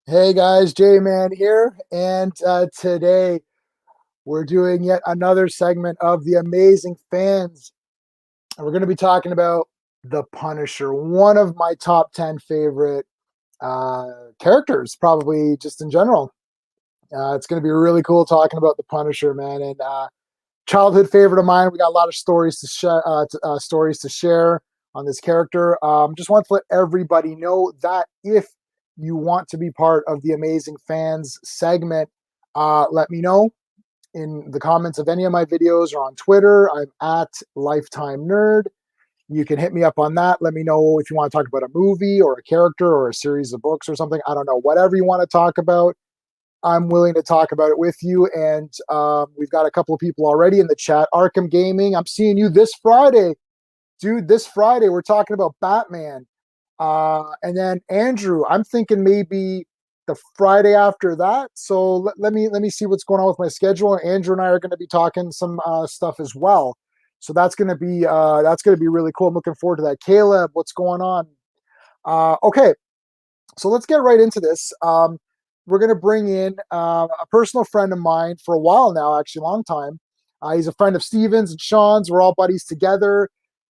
Hey guys, J-Man here, and today we're doing yet another segment of the Amazing Fans. And we're going to be talking about The Punisher, one of my top 10 favorite characters, probably just in general. It's going to be really cool talking about The Punisher, man, and childhood favorite of mine. We got a lot of stories stories to share on this character. Just want to let everybody know that if you want to be part of the Amazing Fans segment, let me know in the comments of any of my videos or on Twitter. I'm at Lifetime Nerd. You can hit me up on that. Let me know if you want to talk about a movie or a character or a series of books or something. I don't know. Whatever you want to talk about, I'm willing to talk about it with you. And we've got a couple of people already in the chat. Arkham Gaming, I'm seeing you this Friday. Dude, this Friday, we're talking about Batman. And then Andrew, I'm thinking maybe the Friday after that. So let me see what's going on with my schedule. Andrew and I are going to be talking some stuff as well. So that's going to be really cool. I'm looking forward to that. Caleb, what's going on? Okay, so let's get right into this. We're going to bring in a personal friend of mine for a while now, actually a long time. He's a friend of Steven's and Sean's. We're all buddies together.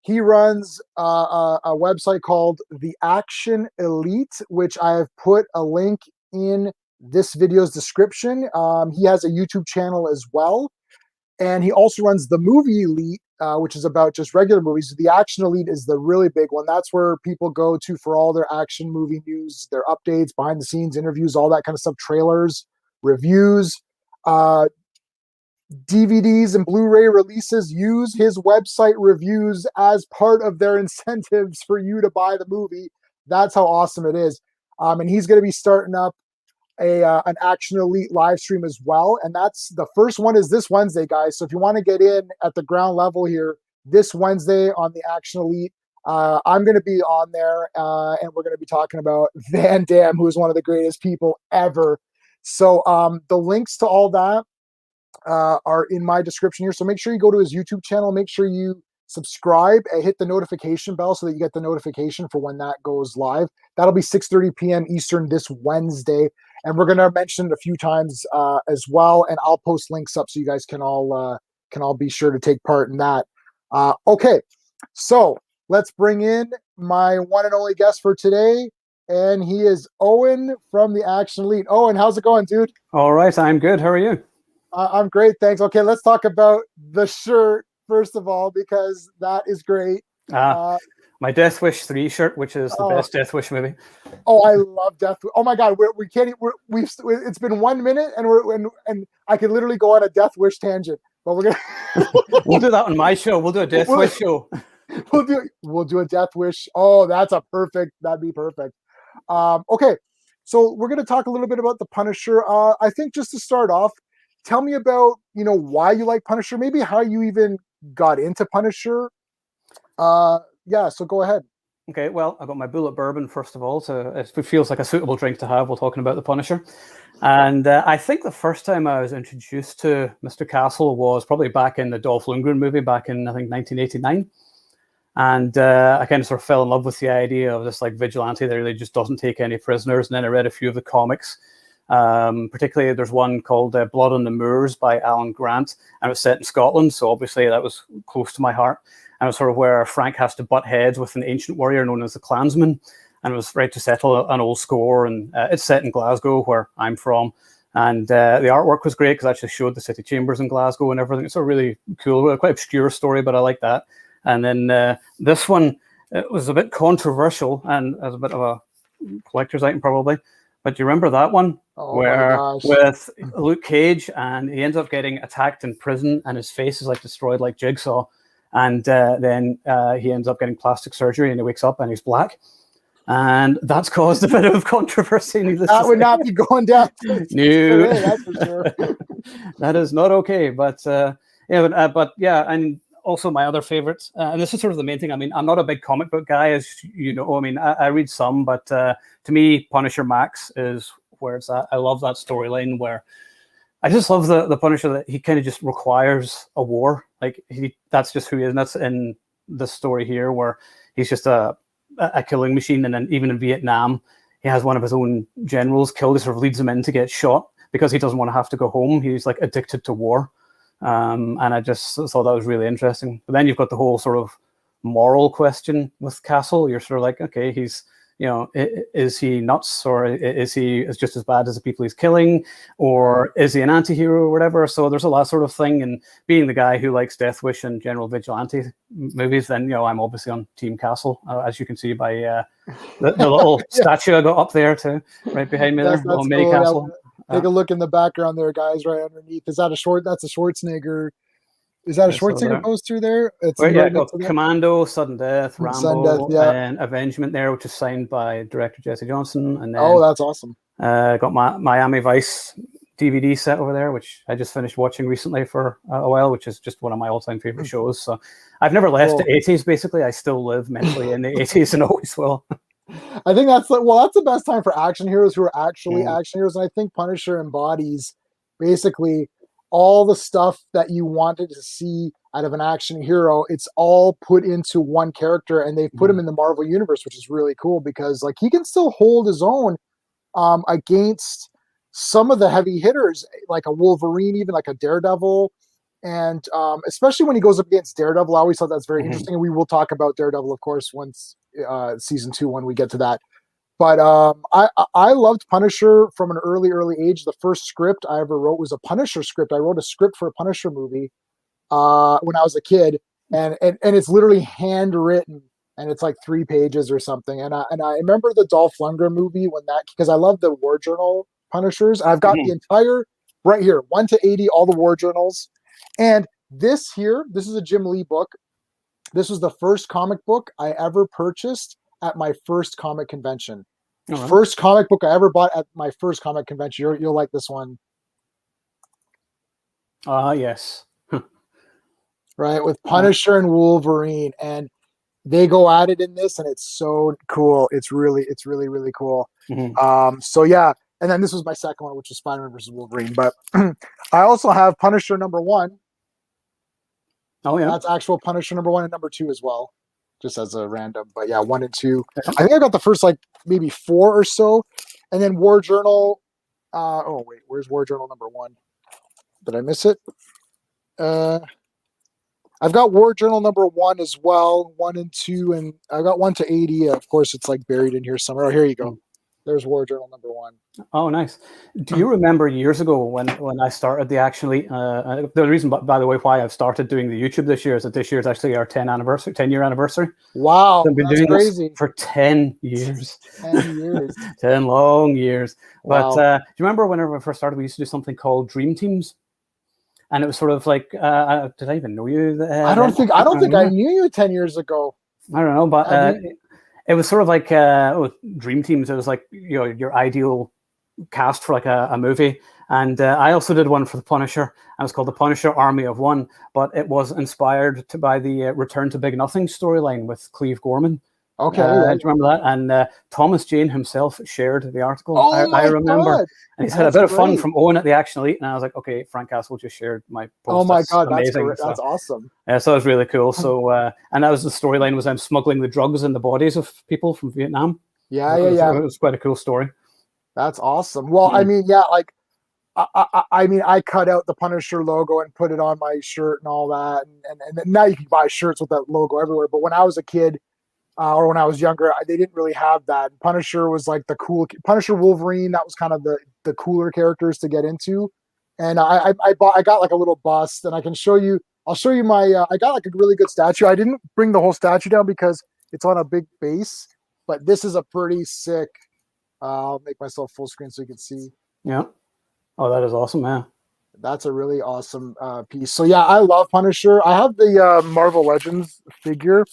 He runs a website called The Action Elite, which I have put a link in this video's description. He has a YouTube channel as well. And he also runs the Movie Elite, which is about just regular movies. The Action Elite is the really big one. That's where people go to for all their action movie news, their updates, behind the scenes interviews, all that kind of stuff, trailers, reviews. DVDs and Blu-ray releases use his website reviews as part of their incentives for you to buy the movie. That's how awesome it is. And he's going to be starting up an Action Elite live stream as well. And that's the first one is this Wednesday, guys. So if you want to get in at the ground level here, this Wednesday on the Action Elite, I'm going to be on there and we're going to be talking about Van Damme, who is one of the greatest people ever. So the links to all that are in my description here. So make sure you go to his YouTube channel. Make sure you subscribe and hit the notification bell so that you get the notification for when that goes live. That'll be 6:30 p.m. Eastern this Wednesday. And we're going to mention it a few times as well. And I'll post links up so you guys can all be sure to take part in that. Okay, so let's bring in my one and only guest for today. And he is Owen from the Action Elite. Owen, how's it going, dude? All right, I'm good. How are you? I'm great, thanks. Okay, let's talk about the shirt first of all, because that is great. My Death Wish 3 shirt, which is the best Death Wish movie. Oh, I love Death Wish. Oh my God, we can't. It's been 1 minute, and I could literally go on a Death Wish tangent. But we're gonna we'll do that on my show. We'll do a Death Wish show. We'll do a Death Wish. Oh, that'd be perfect. Okay, so we're gonna talk a little bit about the Punisher. I think just to start off, tell me about why you like Punisher, maybe how you even got into Punisher. Yeah, so go ahead. Okay, well, I got my Bullet Bourbon first of all, so it feels like a suitable drink to have while talking about the Punisher. And I think the first time I was introduced to Mr. Castle was probably back in the Dolph Lundgren movie back in, I think, 1989. And I kind of sort of fell in love with the idea of this like vigilante that really just doesn't take any prisoners. And then I read a few of the comics. Particularly, there's one called Blood on the Moors by Alan Grant, and it was set in Scotland, so obviously that was close to my heart. And it was sort of where Frank has to butt heads with an ancient warrior known as the Klansman, and it was right to settle an old score. And it's set in Glasgow, where I'm from, and the artwork was great because I actually showed the city chambers in Glasgow and everything. It's a really cool, quite obscure story, but I like that. And then this one, it was a bit controversial and as a bit of a collector's item probably. But do you remember that one with Luke Cage, and he ends up getting attacked in prison, and his face is like destroyed like Jigsaw, and then he ends up getting plastic surgery, and he wakes up and he's black, and that's caused a bit of controversy. That would not be going down. No, that's for sure. That is not okay. But but yeah, and also my other favorites, and this is sort of the main thing. I mean, I'm not a big comic book guy, as you know. I mean, I read some, but to me, Punisher Max is where it's at. I love that storyline where I just love the Punisher that he kind of just requires a war. Like that's just who he is, and that's in the story here where he's just a killing machine. And then even in Vietnam, he has one of his own generals killed. He sort of leads him in to get shot because he doesn't want to have to go home. He's like addicted to war. And I just thought that was really interesting. But then you've got the whole sort of moral question with Castle. You're sort of like, okay, he's, is he nuts, or is he just as bad as the people he's killing, or is he an anti-hero or whatever? So there's a lot sort of thing. And being the guy who likes Death Wish and General Vigilante movies, then I'm obviously on Team Castle, as you can see by the little statue I got up there too, right behind me there, little mini cool. castle. Take a look in the background there, guys, right underneath. Is that that's a Schwarzenegger? Is that a Schwarzenegger poster there? It's got Commando, Sudden Death, Rambo, and Avengement there, which is signed by director Jesse Johnson. And then, that's awesome. Got my Miami Vice DVD set over there, which I just finished watching recently for a while, which is just one of my all-time favorite shows. So I've never left the 80s, basically. I still live mentally in the 80s and always will. I think that's the best time for action heroes who are actually action heroes. And I think Punisher embodies basically all the stuff that you wanted to see out of an action hero. It's all put into one character, and they've put him in the Marvel universe, which is really cool because like he can still hold his own against some of the heavy hitters, like a Wolverine, even like a Daredevil. And especially when he goes up against Daredevil, I always thought that's very interesting. And we will talk about Daredevil, of course, once season 2, when we get to that. But I loved Punisher from an early age. The first script I ever wrote was a Punisher script. I wrote a script for a Punisher movie when I was a kid, and it's literally handwritten, and it's like 3 pages or something. And I remember the Dolph Lundgren movie because I love the War Journal Punishers. I've got the entire right here, 1 to 80, all the War Journals. And this is a Jim Lee book. This was the first comic book I ever purchased at my first comic convention. First comic book I ever bought at my first comic convention. You'll like this one. Yes. Right, with Punisher and Wolverine, and they go at it in this, and it's so cool. It's really cool. So yeah, and then this was my second one, which was Spider-Man versus Wolverine. But I also have Punisher #1. Oh yeah, that's actual Punisher #1 and #2 as well, just as a random. But yeah, 1 and 2. I think I got the first like maybe 4 or so, and then War Journal. Oh wait, where's War Journal #1? Did I miss it? I've got War Journal #1 as well, 1 and 2, and I got 1 to 80. Of course, it's like buried in here somewhere. Oh, here you go. There's War Journal #1. Oh, nice. Do you remember years ago when I started the Actually? The reason, by the way, why I've started doing the YouTube this year is that this year is actually our 10-year anniversary. Wow, so I've been that's doing crazy. This for 10 years. 10 years. 10 long years. Wow. But do you remember whenever I first started, we used to do something called Dream Teams? And it was sort of like, did I even know you? I don't think I knew you 10 years ago. I don't know, but it was sort of like Dream Teams. It was like your ideal cast for like a movie. And I also did one for the Punisher. And it was called The Punisher Army of One, but it was inspired by the Return to Big Nothing storyline with Cleve Gorman. Okay, do you remember that? And Thomas Jane himself shared the article. I remember. God. And he's had a bit of fun from Owen at the Action Elite. And I was like, okay, Frank Castle just shared my post. Oh my God, amazing. That's awesome. Yeah, so it was really cool. So, and that was the storyline, was I'm smuggling the drugs in the bodies of people from Vietnam. Yeah. It was quite a cool story. That's awesome. Well, I mean, yeah, like, I cut out the Punisher logo and put it on my shirt and all that. And now you can buy shirts with that logo everywhere. But when I was a kid, or when I was younger, they didn't really have that. Punisher was like the cool Punisher, Wolverine. That was kind of the cooler characters to get into. And I got like a little bust, and I can show you. I'll show you my. I got like a really good statue. I didn't bring the whole statue down because it's on a big base, but this is a pretty sick. I'll make myself full screen so you can see. Yeah. Oh, that is awesome, man. That's a really awesome piece. So yeah, I love Punisher. I have the Marvel Legends figure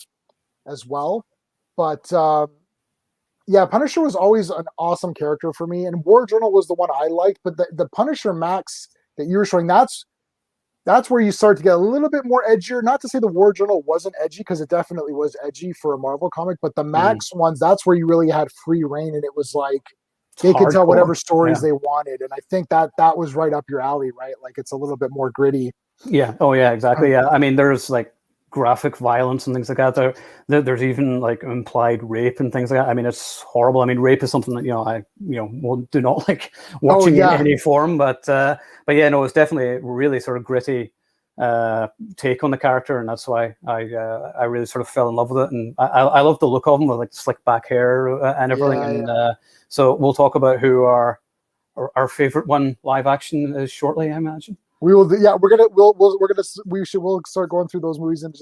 as well. But yeah, Punisher was always an awesome character for me, and War Journal was the one I liked. But the Punisher Max that you were showing, that's where you start to get a little bit more edgier. Not to say the War Journal wasn't edgy, because it definitely was edgy for a Marvel comic. But the Max ones, that's where you really had free reign, and it was like they could tell whatever stories they wanted. And I think that was right up your alley, right? Like it's a little bit more gritty. Yeah. Oh yeah, exactly. Yeah. I mean, there's like graphic violence and things like that. There's even like implied rape and things like that. I mean, it's horrible. I mean, rape is something that do not like watching in any form. But yeah, no, it's definitely a really sort of gritty take on the character, and that's why I really sort of fell in love with it. And I love the look of him with like slick back hair and everything. So we'll talk about who our favorite one live action is shortly, I imagine. We will. Yeah, we'll start going through those movies in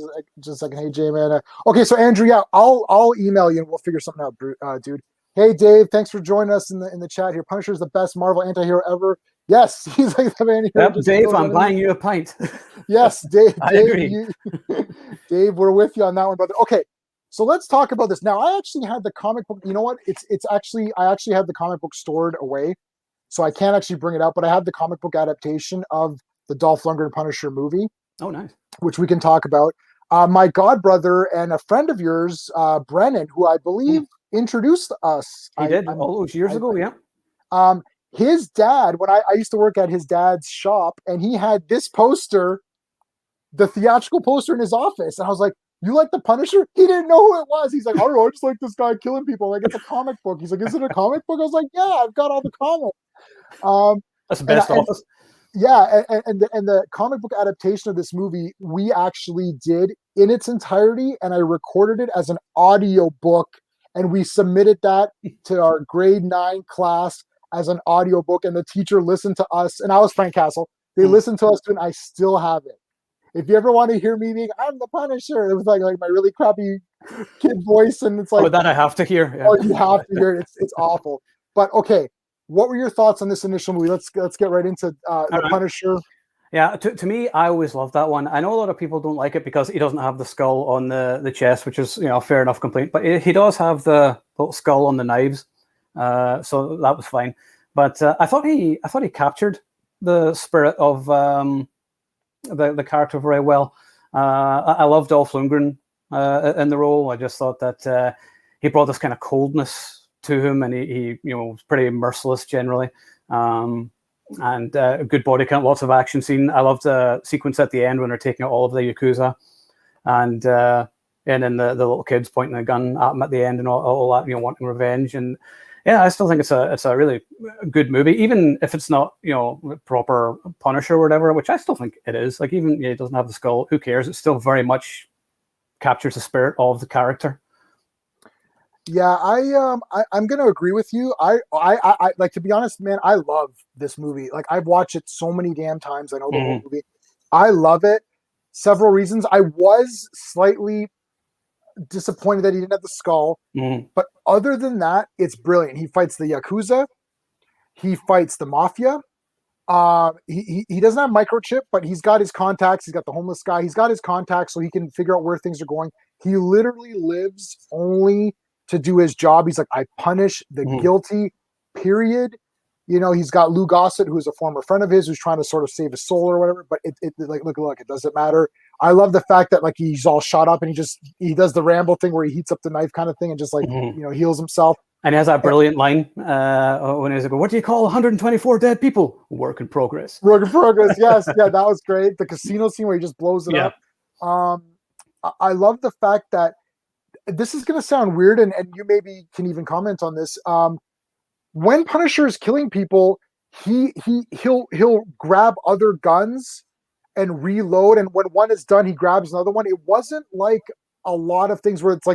just a second. Hey, Jay, man. Okay, so Andrew, yeah, I'll email you and we'll figure something out, dude. Hey, Dave, thanks for joining us in the chat here. Punisher's the best Marvel anti-hero ever. Yes, he's like the man here. Yep, Dave, I'm buying you a pint. Yes, Dave. I agree. Dave, we're with you on that one, brother. Okay, so let's talk about this now. I actually had the comic book. You know what? I actually had the comic book stored away. So I can't actually bring it out, but I have the comic book adaptation of the Dolph Lundgren Punisher movie. Oh, nice. Which we can talk about. My godbrother and a friend of yours, Brennan, who I believe introduced us. He did all those years ago, yeah. His dad, when I used to work at his dad's shop, and he had this poster, the theatrical poster in his office. And I was like, you like the Punisher? He didn't know who it was. He's like, I don't know, I just like this guy killing people. Like, it's a comic book. He's like, is it a comic book? I was like, yeah, I've got all the comics. That's the best office. Yeah, and the comic book adaptation of this movie, we actually did in its entirety, and I recorded it as an audio book, and we submitted that to our grade 9 class as an audio book, and the teacher listened to us, and I was Frank Castle. They listened to us, and I still have it. If you ever want to hear me being, I'm the Punisher, it was like my really crappy kid voice, and it's like, that I have to hear. Yeah. Oh, you have to hear it. It's awful. But okay. What were your thoughts on this initial movie? Let's get right into the Punisher. Yeah, to me, I always loved that one. I know a lot of people don't like it because he doesn't have the skull on the chest, which is fair enough complaint. But he does have the little skull on the knives, so that was fine. But I thought he captured the spirit of the character very well. I love Dolph Lundgren in the role. I just thought that he brought this kind of coldness to him, and he was pretty merciless generally, and a good body count, lots of action scene. I loved the sequence at the end when they're taking out all of the Yakuza, and then the little kids pointing a gun at him at the end and all that, wanting revenge. And yeah, I still think it's a really good movie, even if it's not proper Punisher or whatever, which I still think it is. Like, even it doesn't have the skull, who cares? It still very much captures the spirit of the character. Yeah, I'm gonna agree with you. I like, to be honest, man, I love this movie. Like, I've watched it so many damn times. I know the whole movie. I love it. Several reasons. I was slightly disappointed that he didn't have the skull, but other than that, it's brilliant. He fights the Yakuza. He fights the Mafia. He doesn't have microchip, but he's got his contacts. He's got the homeless guy. He's got his contacts, so he can figure out where things are going. He literally lives only to do his job. He's like, I punish the guilty, period. He's got Lou Gossett, who's a former friend of his, who's trying to sort of save his soul or whatever. But it look, it doesn't matter. I love the fact that like he's all shot up and he does the Rambo thing where he heats up the knife kind of thing and just like heals himself. And he has that brilliant line when he's like, "What do you call 124 dead people? Work in progress." Work in progress. Yes, yeah, that was great. The casino scene where he just blows it up. I love the fact that this is going to sound weird, and you maybe can even comment on this. When Punisher is killing people, he'll grab other guns and reload, and when one is done, he grabs another one. It wasn't like a lot of things where it's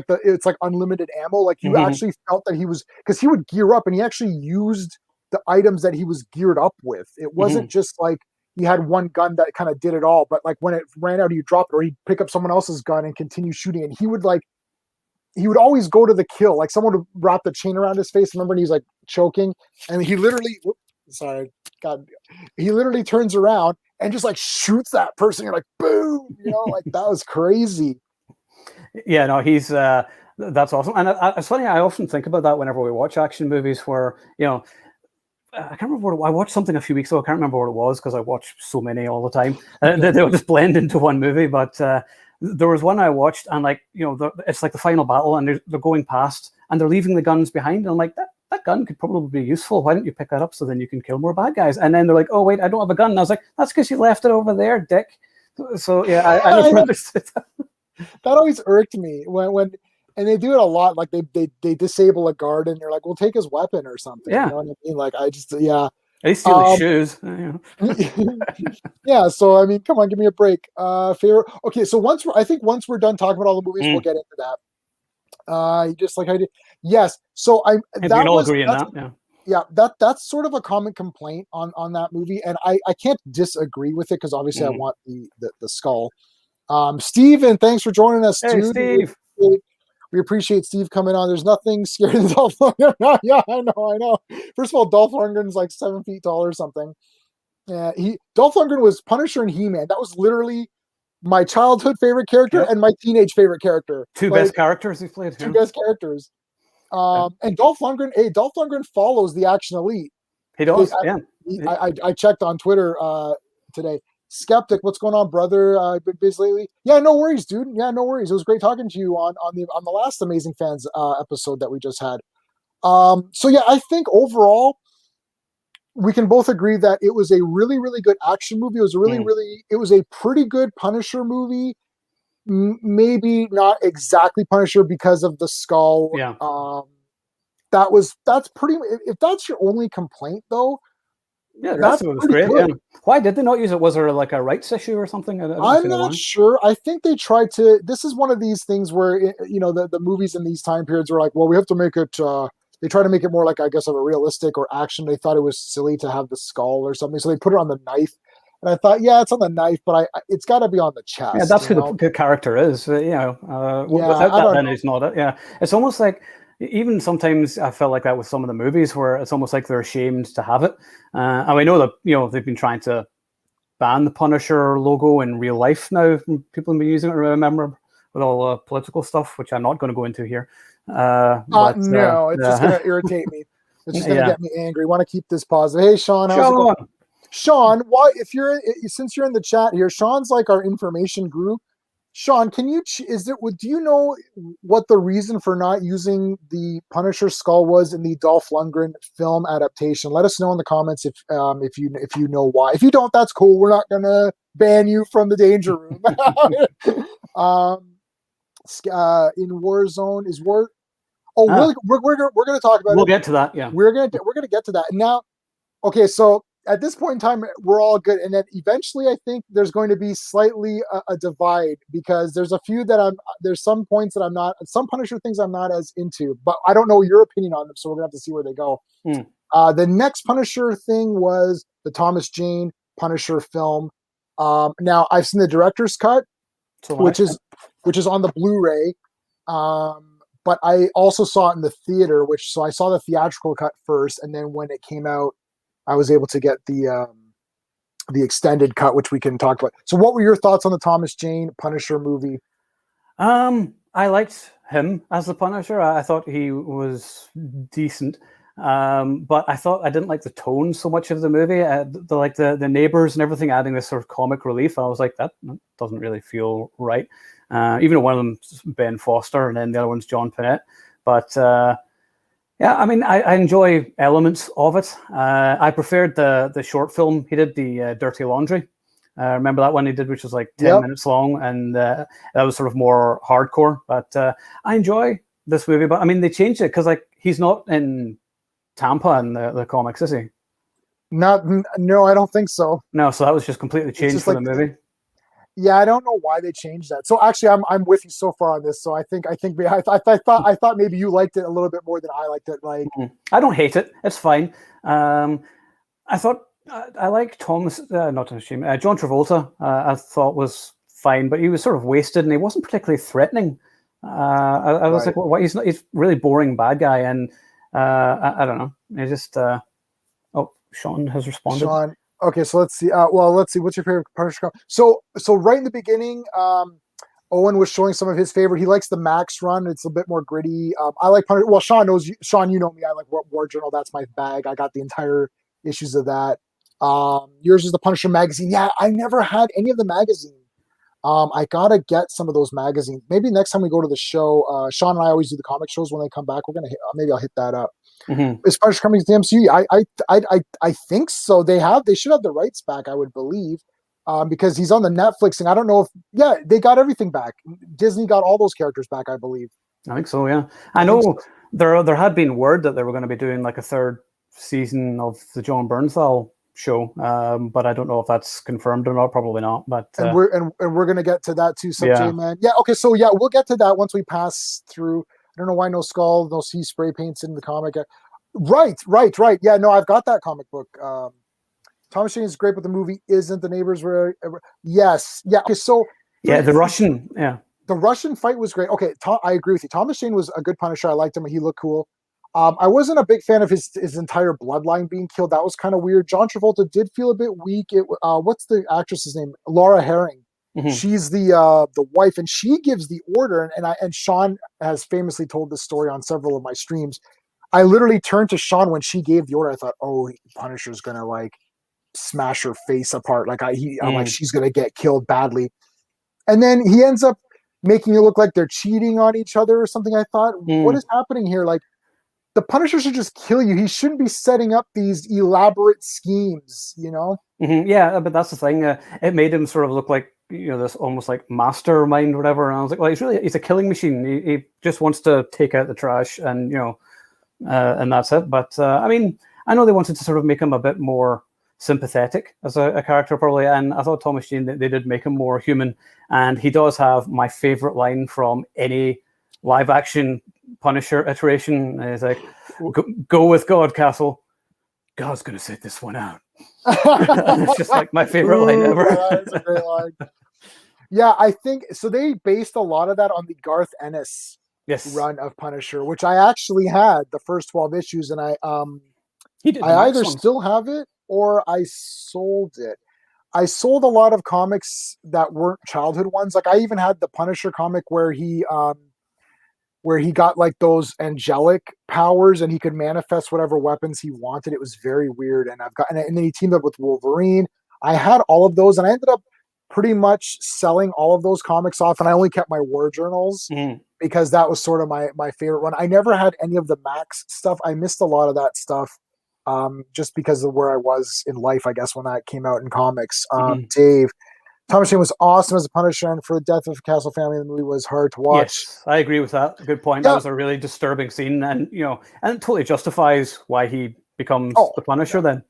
like unlimited ammo. Like, you actually felt that because he would gear up and he actually used the items that he was geared up with. It wasn't just like he had one gun that kind of did it all, but like when it ran out, he'd drop it, or he'd pick up someone else's gun and continue shooting. And he would always go to the kill. Like, someone would wrap the chain around his face. Remember, and he's like choking, and he literally, he literally turns around and just like shoots that person. You're like, boom, like that was crazy. Yeah, no, he's that's awesome. And it's funny, I often think about that whenever we watch action movies where, I can't remember I watched something a few weeks ago. I can't remember what it was because I watch so many all the time. They'll just blend into one movie. But there was one I watched, and like, it's like the final battle, and they're going past and they're leaving the guns behind. And I'm like, that gun could probably be useful. Why don't you pick that up so then you can kill more bad guys? And then they're like, oh wait, I don't have a gun. And I was like, that's because you left it over there, dick. So yeah, I never understood that. always irked me when and they do it a lot. Like they disable a guard and they're like, "We'll take his weapon or something." Yeah. You know what I mean? Like I just yeah. At least steal his shoes. You know. Yeah, so I mean, come on, give me a break. Favorite. Okay, so I think once we're done talking about all the movies, we'll get into that. Just like I did. Yes. So I think we can all agree on that. Yeah. Yeah, that's sort of a common complaint on that movie, and I can't disagree with it because obviously I want the skull. Steven, thanks for joining us, Hey, dude. Steve. We appreciate Steve coming on. There's nothing scary than Dolph Lundgren. Yeah, I know. First of all, Dolph Lundgren's like 7 feet tall or something. Yeah, Dolph Lundgren was Punisher and He-Man. That was literally my childhood favorite character and my teenage favorite character. Two best characters he's played. Two best characters. And Dolph Lundgren follows the Action Elite. He does. I checked on Twitter today. Skeptic, what's going on, brother? Been busy lately? Yeah, no worries, dude. Yeah, no worries. It was great talking to you on the last Amazing Fans episode that we just had. So yeah, I think overall we can both agree that it was a really, really good action movie. It was it was a pretty good Punisher movie. Maybe not exactly Punisher because of the skull. Yeah. That's pretty. If that's your only complaint, though. Yeah, the rest of it was great. Yeah. Why did they not use it? Was there like a rights issue or something? I'm not sure. I think they tried to. This is one of these things where the movies in these time periods were like, well, we have to make it. They try to make it more like, I guess, of a realistic or action. They thought it was silly to have the skull or something, so they put it on the knife. And I thought, yeah, it's on the knife, but it's got to be on the chest. Yeah, that's who the character is. Without that, then it's not it. Yeah, it's almost like. Even sometimes I felt like that with some of the movies where it's almost like they're ashamed to have it. And we know that they've been trying to ban the Punisher logo in real life now. People have been using it. Remember with all the political stuff, which I'm not going to go into here. No, it's just going to irritate me. It's just going to get me angry. Want to keep this positive. Hey, Sean, how's it going? Sean, why? Since you're in the chat here, Sean's like our information guru. Sean, do you know what the reason for not using the Punisher skull was in the Dolph Lundgren film adaptation? Let us know in the comments if you know why. If you don't, that's cool. We're not gonna ban you from the danger room. In Warzone is War. Oh, we're gonna talk about it. We'll get to that. Yeah, we're gonna get to that now. Okay, so. At this point in time, we're all good. And then eventually, I think there's going to be slightly a divide because there's there's some points that I'm not, some Punisher things I'm not as into, but I don't know your opinion on them. So we're going to have to see where they go. The next Punisher thing was the Thomas Jane Punisher film. Now I've seen the director's cut, which is on the Blu-ray. But I also saw it in the theater, so I saw the theatrical cut first. And then when it came out, I was able to get the extended cut, which we can talk about. So what were your thoughts on the Thomas Jane Punisher movie? I liked him as the Punisher. I thought he was decent. But I didn't like the tone so much of the movie. The neighbors and everything adding this sort of comic relief. I was like, that doesn't really feel right. Even though one of them's Ben Foster and then the other one's John Pinette. But yeah, I mean, I enjoy elements of it. I preferred the short film he did, the Dirty Laundry. Remember that one he did, which was like 10 minutes long, and that was sort of more hardcore. But I enjoy this movie. But I mean, they changed it because he's not in Tampa in the comics, is he? No, I don't think so. No, so that was just completely changed for the movie. Yeah, I don't know why they changed that. So actually, I'm with you so far on this. So I thought maybe you liked it a little bit more than I liked it. Like, I don't hate it. It's fine. I thought I like John Travolta. I thought was fine, but he was sort of wasted, and he wasn't particularly threatening. I was like, well, he's really boring bad guy, and I don't know. It's just Sean has responded. Sean. Okay, so let's see. Let's see. What's your favorite Punisher? So right in the beginning, Owen was showing some of his favorite. He likes the Max run. It's a bit more gritty. I like Punisher. Well, Sean knows. Sean, you know me. I like War Journal. That's my bag. I got the entire issues of that. Yours is the Punisher magazine. Yeah, I never had any of the magazine. I gotta get some of those magazines. Maybe next time we go to the show, Sean and I always do the comic shows when they come back. We're gonna maybe I'll hit that up. Is Punisher coming to the MCU? I think so. They should have the rights back, I would believe. because he's on the Netflix, and I don't know if they got everything back. Disney got all those characters back, I believe. I think so. Yeah, I know so. There had been word that they were going to be doing like a third season of the John Bernthal show, but I don't know if that's confirmed or not. Probably not. But and we're gonna get to that too, man. Yeah. Okay. So we'll get to that once we pass through. I don't know why no skull, no sea spray paints in the comic. Right. Yeah. No, I've got that comic book. Thomas Jane is great, but the movie isn't. The neighbors were. Yes. Yeah. Okay. So. Yeah, the Russian. Yeah. The Russian fight was great. Okay, I agree with you. Thomas Jane was a good Punisher. I liked him. He looked cool. I wasn't a big fan of his entire bloodline being killed. That was kind of weird. John Travolta did feel a bit weak. What's the actress's name? Laura Herring. Mm-hmm. She's the wife, and she gives the order. And Sean has famously told this story on several of my streams. I literally turned to Sean when she gave the order. I thought, oh, Punisher's gonna like smash her face apart. Like I'm like, she's gonna get killed badly. And then he ends up making it look like they're cheating on each other or something. I thought, what is happening here? Like, the Punisher should just kill you. He shouldn't be setting up these elaborate schemes, you know? Mm-hmm. Yeah, but that's the thing. It made him sort of look like, this almost like mastermind or whatever. And I was like, well, he's a killing machine. He just wants to take out the trash and, and that's it. But, I mean, I know they wanted to sort of make him a bit more sympathetic as a character probably, and I thought Thomas Jane, they did make him more human, and he does have my favorite line from any live action Punisher iteration. It's like, go with God, Castle. God's gonna sit this one out. It's just like my favorite line ever. That's a great line. Yeah, I think so. They based a lot of that on the Garth Ennis run of Punisher, which I actually had the first 12 issues, and I either still have it or I sold it. I sold a lot of comics that weren't childhood ones. Like I even had the Punisher comic where he got like those angelic powers and he could manifest whatever weapons he wanted. It was very weird. And and then he teamed up with Wolverine. I had all of those, and I ended up pretty much selling all of those comics off, and I only kept my war journals because that was sort of my favorite one. I never had any of the Max stuff. I missed a lot of that stuff. Just because of where I was in life, I guess, when that came out in comics. Dave, Thomas Jane was awesome as a Punisher, and for the death of the Castle family, the movie was hard to watch. Yes, I agree with that. Good point. Yeah. That was a really disturbing scene, and and it totally justifies why he becomes the Punisher then.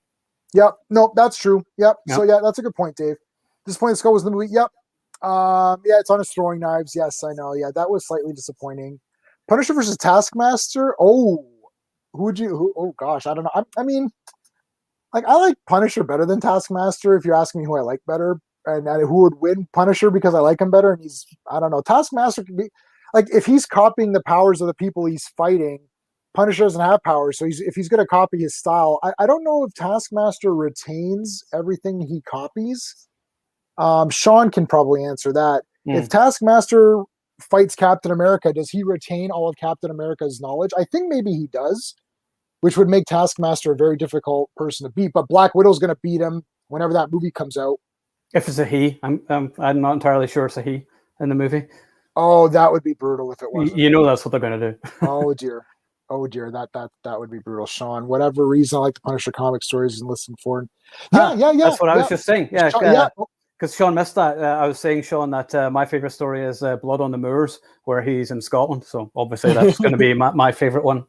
Yep. No, that's true. Yep. So that's a good point, Dave. Disappointing Skull was in the movie. Yep. It's on his throwing knives. Yes, I know. Yeah, that was slightly disappointing. Punisher versus Taskmaster. Oh gosh, I don't know. I mean, like I like Punisher better than Taskmaster. If you're asking me who I like better and who would win, Punisher, because I like him better. And I don't know. Taskmaster could be like, if he's copying the powers of the people he's fighting, Punisher doesn't have powers. So if he's going to copy his style, I don't know if Taskmaster retains everything he copies. Sean can probably answer that. If Taskmaster fights Captain America, does he retain all of Captain America's knowledge? I think maybe he does, which would make Taskmaster a very difficult person to beat. But Black Widow's going to beat him whenever that movie comes out. If it's a he, I'm not entirely sure it's a he in the movie. Oh, that would be brutal if it wasn't. That's what they're going to do. Oh dear, that would be brutal. Sean, whatever reason, I like the Punisher comic stories and listen for. Yeah. That's what I was just saying. Yeah, Sean, because Sean missed that. I was saying, Sean, that my favorite story is Blood on the Moors, where he's in Scotland. So obviously that's going to be my favorite one.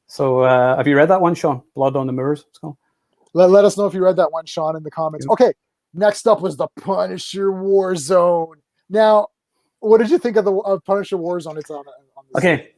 So have you read that one, Sean? Blood on the Moors? It's called. Let us know if you read that one, Sean, in the comments. Okay, next up was the Punisher Warzone. Now, what did you think of Punisher Warzone? It's on this. Okay,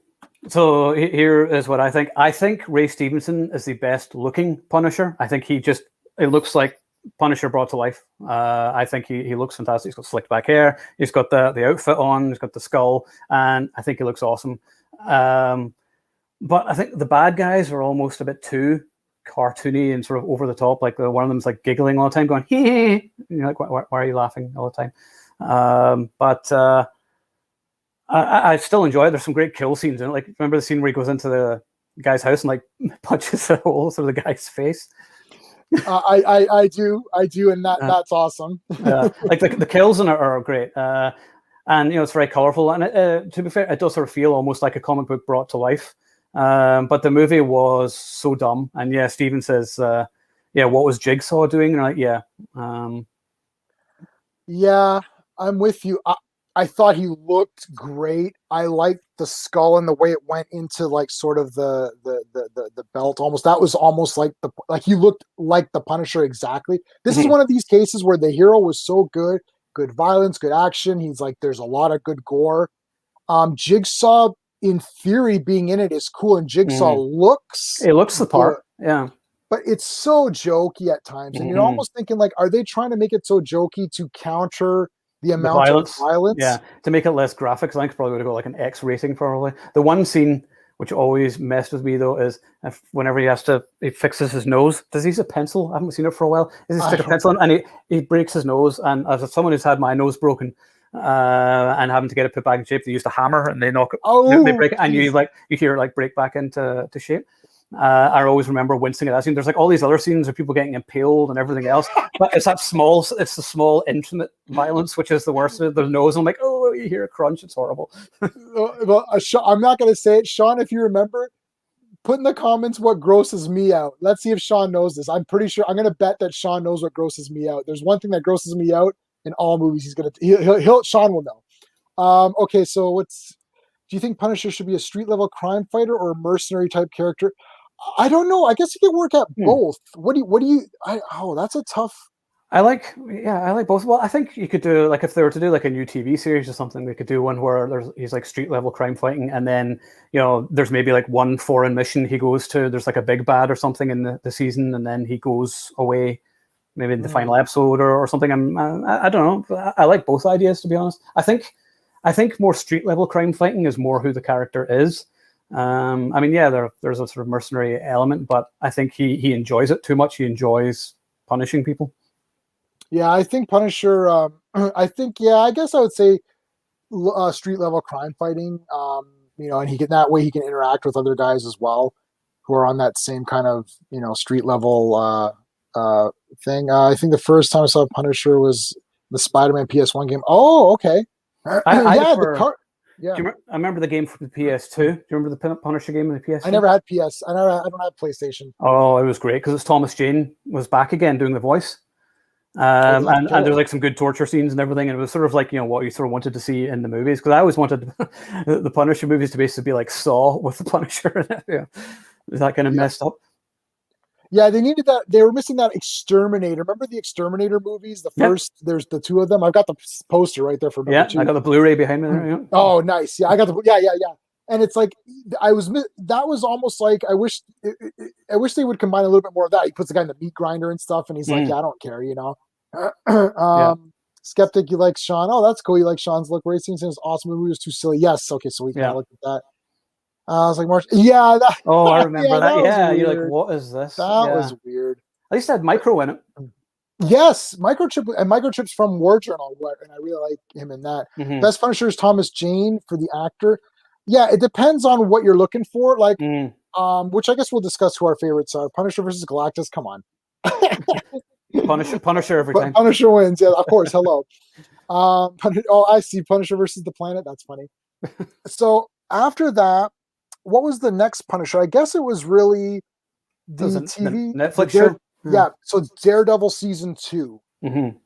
so here is what I think. I think Ray Stevenson is the best looking Punisher. I think it looks like Punisher brought to life. I think he looks fantastic. He's got slicked back hair. He's got the outfit on. He's got the skull, and I think he looks awesome. But I think the bad guys are almost a bit too cartoony and sort of over the top. Like one of them's like giggling all the time, going hee. Like why are you laughing all the time? But I still enjoy it. There's some great kill scenes in it. Like remember the scene where he goes into the guy's house and like punches a hole through the guy's face. I do, and that's awesome. Like the kills in it are great, and it's very colorful. And to be fair, it does sort of feel almost like a comic book brought to life. But the movie was so dumb. And Steven says, "What was Jigsaw doing?" And I'm like, Yeah, I'm with you. I thought he looked great. I liked the skull and the way it went into like sort of the belt almost. That was almost like he looked like the Punisher exactly. This is Mhm. one of these cases where the hero was so good, good violence, good action. He's like there's a lot of good gore. Jigsaw in theory being in it is cool and Jigsaw Mhm. looks It looks the good, part. Yeah. but it's so jokey at times, and you're Mhm. almost thinking like, are they trying to make it so jokey to counter the The amount of violence, yeah, violence? to make it less graphic. 'Cause I think probably would have got like an X rating probably. The one scene which always messed with me though is if whenever he fixes his nose. Does he use a pencil? I haven't seen it for a while. Does he I stick a don't. pencil in and he breaks his nose? And as someone who's had my nose broken and having to get it put back in shape, they used a hammer and they knock it, they Oh, break it, and jeez. you hear it like break back into shape. I always remember wincing at that scene. There's like all these other scenes of people getting impaled and everything else, but it's the small, intimate violence, which is the worst. The nose, I'm like, oh, you hear a crunch, it's horrible. Well, I'm not going to say it, Sean. If you remember, put in the comments what grosses me out. Let's see if Sean knows this. I'm pretty sure. I'm going to bet that Sean knows what grosses me out. There's one thing that grosses me out in all movies. He'll Sean will know. Okay, so do you think Punisher should be a street level crime fighter or a mercenary type character? I don't know. I guess he could work at Hmm. both. What do you? That's a tough. I like both. Well, I think you could do like if they were to do like a new TV series or something, they could do one where he's like street level crime fighting, and then there's maybe like one foreign mission he goes to. There's like a big bad or something in the season, and then he goes away, maybe in the final episode or something. I don't know. I like both ideas to be honest. I think more street level crime fighting is more who the character is. I mean, yeah, there's a sort of mercenary element, but I think he enjoys it too much. He enjoys punishing people. Yeah, I think Punisher. I think yeah. I guess I would say street level crime fighting. And he can that way he can interact with other guys as well, who are on that same kind of street level thing. I think the first time I saw Punisher was the Spider-Man PS1 game. Oh, okay. I Yeah, the prefer. car. Yeah, I remember the game for the PS2. Do you remember the Punisher game on the I PS2? never had PS. I don't have PlayStation. Oh, it was great because it's Thomas Jane was back again doing the voice. Oh, that's And there's good. like some good torture scenes and everything, and it was sort of like what you sort of wanted to see in the movies. Because I always wanted the Punisher movies to basically be like Saw with the Punisher. Yeah, is that kind of Yeah, messed up? yeah. They needed that. They were missing that Exterminator. Remember the Exterminator movies? The Yep. first. There's the two of them. I've got the poster right there for number Yeah, I two. got the Blu-ray behind me there. Yeah. Oh, nice. Yeah, I got the. Yeah, yeah, yeah. And it's like that was almost like I wish they would combine a little bit more of that. He puts the guy in the meat grinder and stuff, and he's like, Mm, "Yeah, I don't care," yeah. Skeptic, you like Sean? Oh, that's cool. You like Sean's look. Racing is awesome. Movie was too silly. Yes. Okay, so we kind of Yeah. looked at that. I was like, Marsh. Yeah, Oh, I yeah, remember that. that was Yeah, you're like, weird. what is this? That Yeah. was weird. At least it had micro in it. Yes, microchips from War Journal, and I really like him in that. Mm-hmm. Best Punisher is Thomas Jane for the actor. Yeah, it depends on what you're looking for. Like, Mm. which I guess we'll discuss who our favorites are. Punisher versus Galactus. Come on, Punisher every but time. Punisher wins. Yeah, of course. Hello. Oh, I see. Punisher versus the Planet. That's funny. So after that, what was the next Punisher? I guess it was really That was the TV, Netflix show. yeah. So Daredevil season 2. Mm-hmm.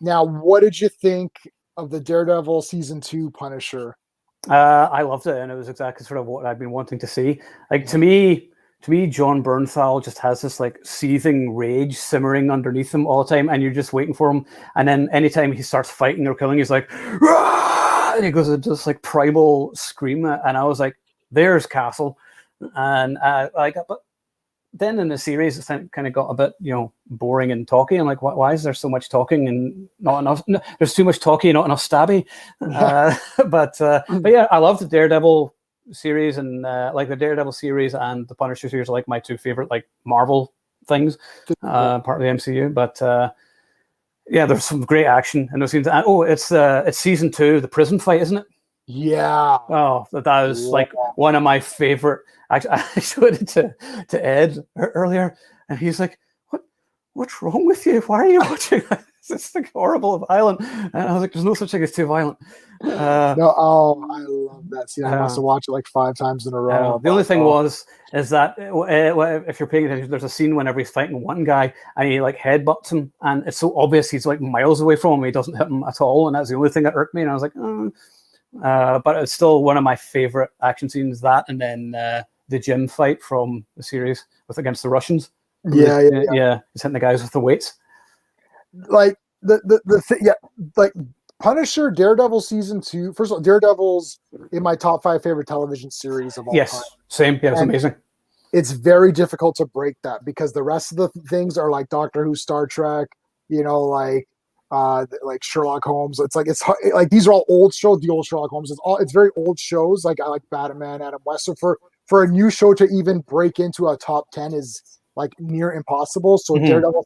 Now, what did you think of the Daredevil season 2 Punisher? I loved it, and it was exactly sort of what I've been wanting to see. Like to me, John Bernthal just has this like seething rage simmering underneath him all the time, and you're just waiting for him. And then anytime he starts fighting or killing, he's like, "Rah!" And he goes into this like primal scream, and I was like, "There's Castle," and but then in the series, it kind of got a bit, boring and talky. I'm like, why is there so much talking and not enough? No, there's too much talky, not enough stabby. But yeah, I love the Daredevil series and like the Daredevil series and the Punisher series are like my two favorite like Marvel things, part of the MCU. But yeah, there's some great action in those scenes. And, it's season 2, the prison fight, isn't it? Yeah. Oh, that was like one of my favorite. I showed it to Ed earlier, and he's like, "What's wrong with you? Why are you watching this? It's like horrible, violent." And I was like, "There's no such thing as too violent." No, I love that scene. I must have watched it like 5 times in a row. The only thing is that if you're paying attention, there's a scene whenever he's fighting one guy and he like headbutts him, and it's so obvious he's like miles away from him. He doesn't hit him at all, and that's the only thing that irked me. And I was like, but it's still one of my favorite action scenes. That, and then the gym fight from the series against the Russians. Yeah. He's hitting the guys with the weights. Like like Punisher, Daredevil season 2. First of all, Daredevil's in my top 5 favorite television series of all time. Yes, same. Yeah, it's amazing. It's very difficult to break that because the rest of the things are like Doctor Who, Star Trek, like Sherlock Holmes. It's like these are all old shows. The old Sherlock Holmes. It's very old shows. Like I like Batman, Adam West. So for a new show to even break into a top 10 is like near impossible. So Daredevil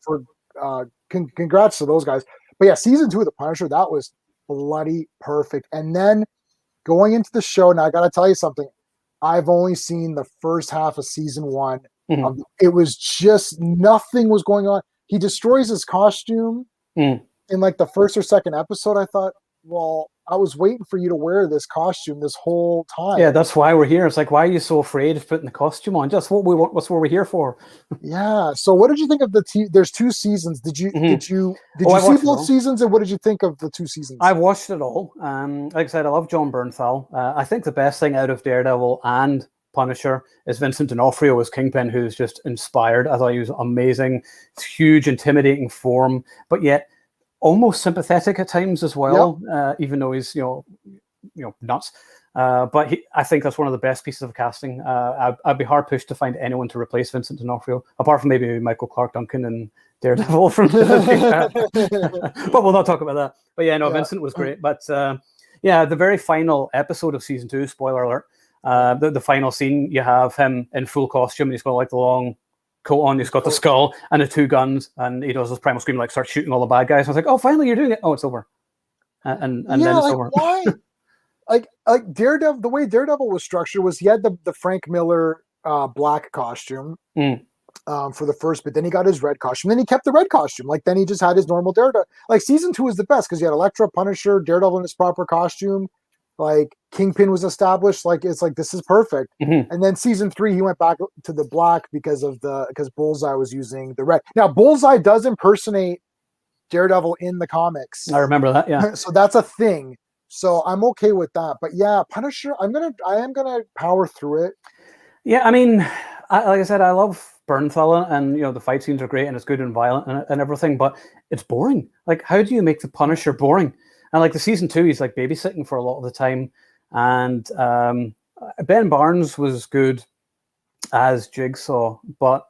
congrats to those guys. But yeah, season 2 of The Punisher, that was bloody perfect. And then going into the show, now I got to tell you something. I've only seen the first half of season 1. It was just nothing was going on. He destroys his costume in like the first or second episode. I thought, well, I was waiting for you to wear this costume this whole time. Yeah, that's why we're here. It's like, why are you so afraid of putting the costume on? Just what we want. What's what we're here for. Yeah. So, what did you think of there's 2 seasons? Did you see both seasons? And what did you think of the 2 seasons? I've watched it all. Like I said, I love John Bernthal. I think the best thing out of Daredevil and Punisher is Vincent D'Onofrio as Kingpin, who's just inspired. I thought he was amazing. It's huge, intimidating form, but yet almost sympathetic at times as well. Even though he's nuts. But I think that's one of the best pieces of casting. I'd be hard pushed to find anyone to replace Vincent D'Onofrio, apart from maybe Michael Clark Duncan and Daredevil from but we'll not talk about that. But Vincent was great. But the very final episode of season 2, spoiler alert, the final scene, you have him in full costume. He's got like the long coat on, he's got the skull and the 2 guns, and he does his primal scream, like starts shooting all the bad guys. I was like, oh, finally you're doing it. Oh, it's over. And then it's over. Why? like Daredevil, the way Daredevil was structured was he had the Frank Miller black costume for the first bit. Then he got his red costume. Then he kept the red costume. Like then he just had his normal Daredevil. Like season 2 was the best because you had Elektra, Punisher, Daredevil in his proper costume. Like Kingpin was established. Like it's like this is perfect. And then season 3 he went back to the black because Bullseye was using the red. Now Bullseye does impersonate Daredevil in the comics. I remember that. Yeah. So that's a thing. So I'm okay with that. But yeah, Punisher, I am gonna power through it. Yeah, I mean, like I said, I love Bernthal, and the fight scenes are great and it's good and violent and everything, but it's boring. Like, how do you make the Punisher boring? And like the season 2, he's like babysitting for a lot of the time. And Ben Barnes was good as Jigsaw, but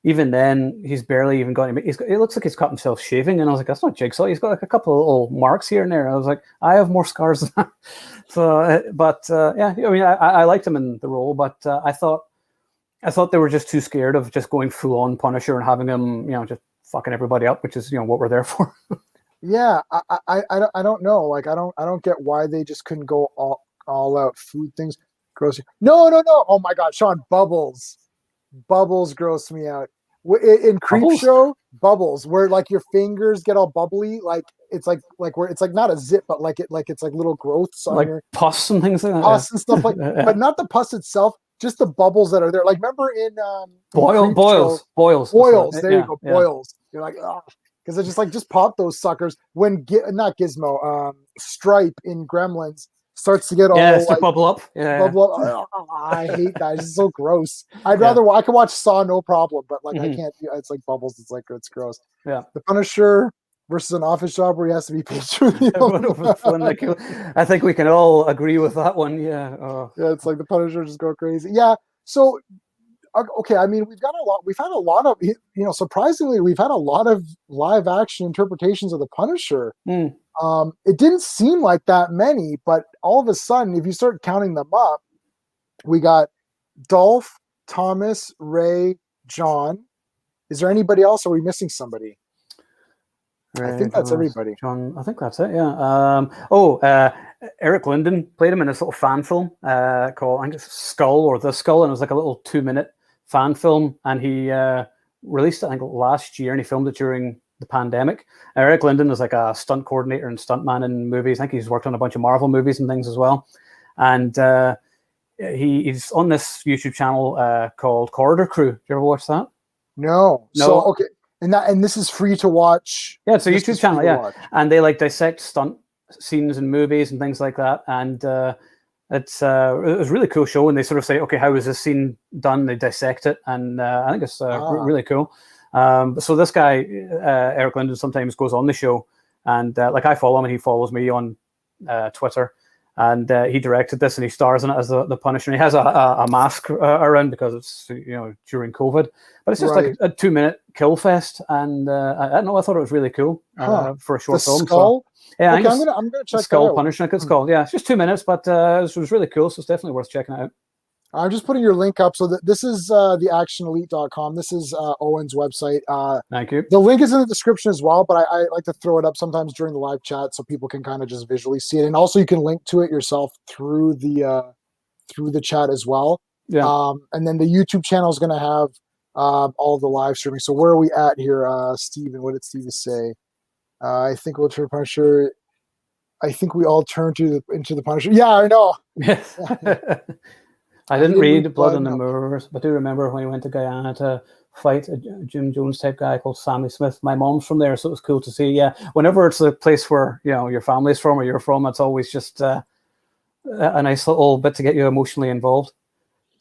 even then, he's barely even got him. It looks like he's cut himself shaving, and I was like, "That's not Jigsaw." He's got like a couple of little marks here and there. I was like, "I have more scars than that." So, I mean, I liked him in the role, but I thought they were just too scared of just going full on Punisher and having him, just fucking everybody up, which is what we're there for. Yeah, I don't know. Like, I don't get why they just couldn't go all out food things. Gross. No. Oh my God, Sean, Bubbles gross me out. In Creepshow, Bubbles, where like your fingers get all bubbly, like it's like where it's like not a zip, but like it's like little growths on like your pus and things like that. Pus and stuff like that. But not the pus itself, just the bubbles that are there. Like remember in boils. There you go, boils. You're like, because I just pop those suckers when not Gizmo, Stripe in Gremlins starts to get all to bubble up. Bubble up. I hate that. It's so gross. I could watch Saw no problem, but like I can't. It's like Bubbles. It's like it's gross. Yeah. The Punisher versus an office job where he has to be paid through I think we can all agree with that one. Yeah. Yeah, it's like the Punisher just go crazy. Yeah. So okay, I mean we've had a lot of surprisingly we've had a lot of live action interpretations of the Punisher. It didn't seem like that many, but all of a sudden, if you start counting them up, we got Dolph, Thomas, Ray, John. Is there anybody else? Or are we missing somebody? Ray, I think that's everybody. John, I think that's it. Yeah. Eric Linden played him in this little fan film called I think it's Skull or The Skull, and it was like a little 2-minute fan film, and he released it I think last year, and he filmed it during the pandemic. Eric Linden is like a stunt coordinator and stuntman in movies. I think he's worked on a bunch of Marvel movies and things as well. and he's on this YouTube channel called Corridor Crew. Did you ever watch that? No. No. So okay, and this is free to watch. Yeah, it's a YouTube channel. Yeah, and they like dissect stunt scenes in movies and things like that, and it was a really cool show. And they sort of say, okay, how was this scene done? They dissect it, and I think it's really cool. So this guy, Eric Linden, sometimes goes on the show, and like I follow him, and he follows me on Twitter. And he directed this, and he stars in it as the Punisher. And he has a mask around because it's during COVID, but it's just like a 2-minute kill fest. And I don't know, I thought it was really cool for a short film. Skull? So, yeah, okay, I'm gonna check Skull that out. Punisher. It's called. Yeah, it's just 2 minutes, but it was really cool. So it's definitely worth checking out. I'm just putting your link up. So this is theactionelite.com. This is Owen's website. Thank you. The link is in the description as well, but I like to throw it up sometimes during the live chat so people can kind of just visually see it. And also you can link to it yourself through the chat as well. Yeah. And then the YouTube channel is going to have all the live streaming. So where are we at here, Steven? What did Steven say? I think we'll turn Punisher. I think we all turn into the Punisher. Yeah, I know. Yes. I didn't read Blood on the Moors, but I do remember when we went to Guyana to fight a Jim Jones type guy called Sammy Smith. My mom's from there, so it was cool to see. Yeah, whenever it's a place where your family's from or you're from, it's always just a nice little bit to get you emotionally involved.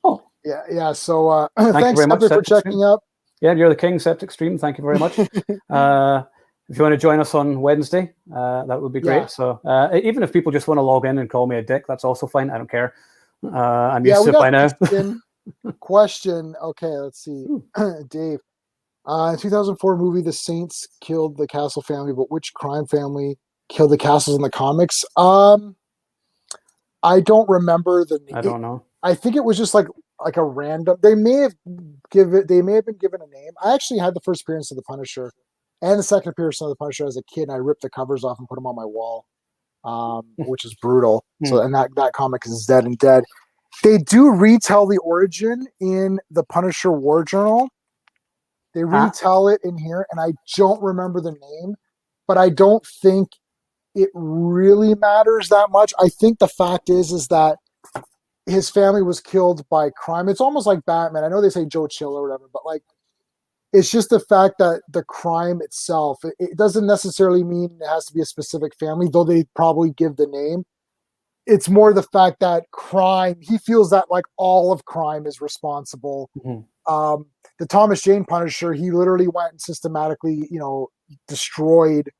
Oh, yeah. So thanks very much for checking up. Yeah, you're the king, Septic Stream. Thank you very much. If you want to join us on Wednesday, that would be great. Yeah. So even if people just want to log in and call me a dick, that's also fine. I don't care. I'm used to it by now. Question. Okay, let's see. Dave. In 2004 movie, The Saints killed the Castle family, but which crime family killed the Castles in the comics? I don't remember the name. I don't know. I think it was just like a random. They may have been given a name. I actually had the first appearance of the Punisher and the second appearance of the Punisher as a kid, and I ripped the covers off and put them on my wall. Which is brutal. So, and that comic is dead and dead. They do retell the origin in the Punisher War Journal. They retell it in here, and I don't remember the name, but I don't think it really matters that much. I think the fact is that his family was killed by crime. It's almost like Batman. I know they say Joe Chill or whatever, but like, it's just the fact that the crime itself, it doesn't necessarily mean it has to be a specific family, though they probably give the name. It's more the fact that crime, he feels that like all of crime is responsible. Mm-hmm. The Thomas Jane Punisher, he literally went and systematically, destroyed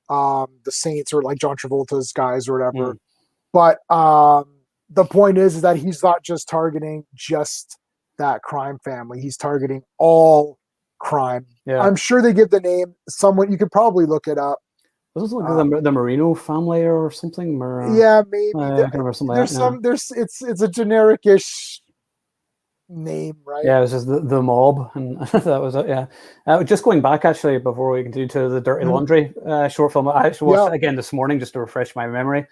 the Saints or like John Travolta's guys or whatever. But the point is that he's not just targeting just that crime family. He's targeting all crime. Yeah. I'm sure they give the name. Someone you could probably look it up. Was it like the Marino family or something? Yeah, maybe. There's it's a generic-ish name, right? Yeah, it was just the mob, and that was it. Yeah, just going back actually before we continue to the Dirty Laundry short film. I actually watched it again this morning just to refresh my memory,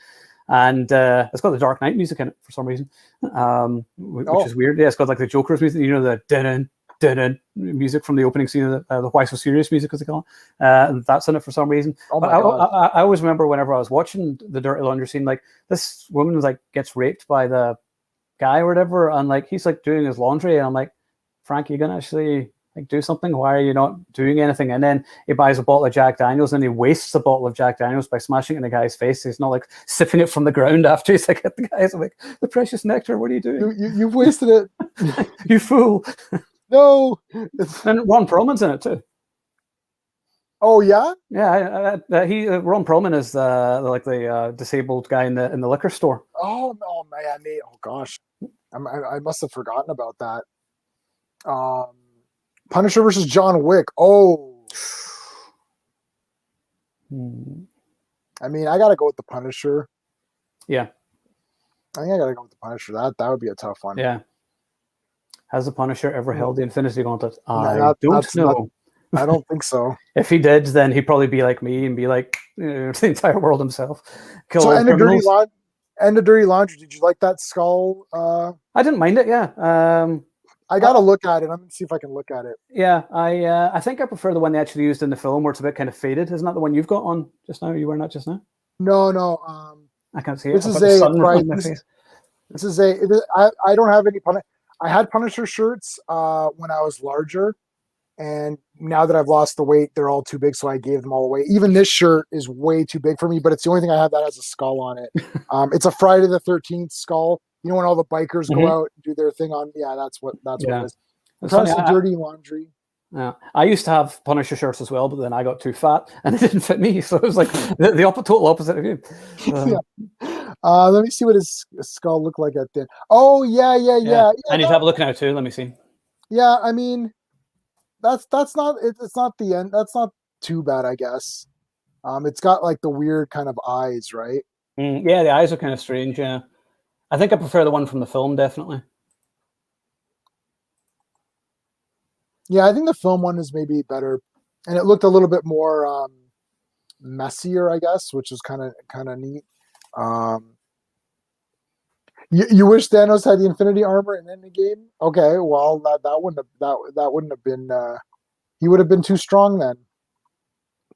and it's got the Dark Knight music in it for some reason, which is weird. Yeah, it's got like the Joker's music, the dun music from the opening scene of the Why So Serious music, as they call it. And that's in it for some reason. Oh my God. I always remember whenever I was watching the Dirty Laundry scene, like this woman was like gets raped by the guy or whatever, and like he's like doing his laundry, and I'm like, Frank, you gonna actually like do something? Why are you not doing anything? And then he buys a bottle of Jack Daniels, and he wastes a bottle of Jack Daniels by smashing it in the guy's face. He's not like sipping it from the ground after he's like at the guy's like, the precious nectar, what are you doing? You've wasted it. You fool. No, and Ron Perlman's in it too. Oh yeah, yeah. Ron Perlman is the disabled guy in the liquor store. Oh no, man! Oh gosh, I must have forgotten about that. Punisher versus John Wick. Oh, I mean, I gotta go with the Punisher. Yeah, I think I gotta go with the Punisher. That would be a tough one. Yeah. Has the Punisher ever held the Infinity Gauntlet? I don't know. I don't think so. If he did, then he'd probably be like me and be like the entire world himself. Kill so, End of Dirty Laundry. Did you like that skull? I didn't mind it. Yeah. I gotta look at it. I'm gonna see if I can look at it. Yeah, I think I prefer the one they actually used in the film, where it's a bit kind of faded. Isn't that the one you've got on just now? You were not just now. No. I can't see it. This is a right. This is I don't have any Punisher. I had Punisher shirts when I was larger, and now that I've lost the weight, they're all too big, so I gave them all away. Even this shirt is way too big for me, but it's the only thing I have that has a skull on it. It's a Friday the 13th skull. You know when all the bikers go out and do their thing on? Yeah, that's what it is. Press the dirty laundry. Yeah, I used to have Punisher shirts as well, but then I got too fat and it didn't fit me, so it was like the total opposite of you. Yeah. Let me see what his skull looked like at the. Oh yeah. I need to have a look now too. Let me see. Yeah, I mean, that's not it's not the end. That's not too bad, I guess. It's got like the weird kind of eyes, right? Yeah, the eyes are kind of strange. Yeah, I think I prefer the one from the film, definitely. Yeah, I think the film one is maybe better, and it looked a little bit more messier, I guess, which is kind of neat. You wish Thanos had the Infinity Armor in any game? Okay, well that wouldn't have been he would have been too strong then.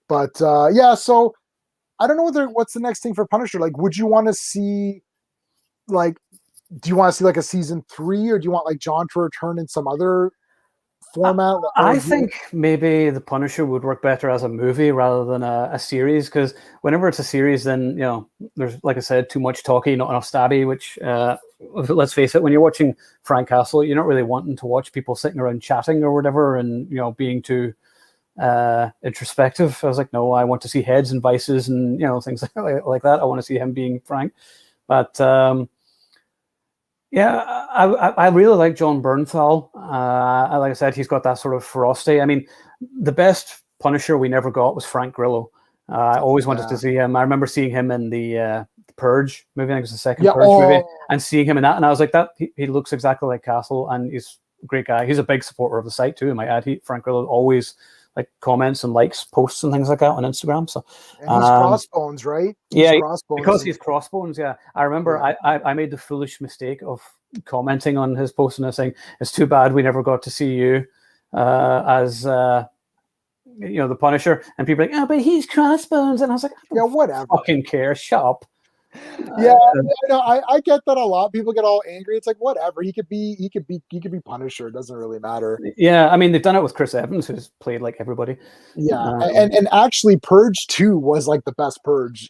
But yeah, so I don't know what's the next thing for Punisher. Like, would you want to see like do you want to see like a season 3, or do you want like John to return in some other format? I think maybe the Punisher would work better as a movie rather than a series, because whenever it's a series, then there's, like I said, too much talky, not enough stabby. Which let's face it, when you're watching Frank Castle, you're not really wanting to watch people sitting around chatting or whatever, and being too introspective. I was like, no, I want to see heads and vices and things like that. I want to see him being Frank, but. Yeah, I really like John Bernthal. Like I said, he's got that sort of ferocity. I mean, the best Punisher we never got was Frank Grillo. I always wanted to see him. I remember seeing him in the Purge movie. I think it was the second Purge movie, and seeing him in that, and I was like, he looks exactly like Castle, and he's a great guy. He's a big supporter of the site too. I might add, Frank Grillo always like comments and likes posts and things like that on Instagram. So and he's Crossbones, right? Crossbones because he's Crossbones. Yeah, I remember I made the foolish mistake of commenting on his post and saying it's too bad we never got to see you as the Punisher, and people are like, oh, but he's Crossbones, and I was like, whatever, fucking care, shut up. I get that a lot. People get all angry. It's like whatever. He could be Punisher. It doesn't really matter. Yeah, I mean they've done it with Chris Evans, who's played like everybody. Yeah, and actually, Purge 2 was like the best Purge.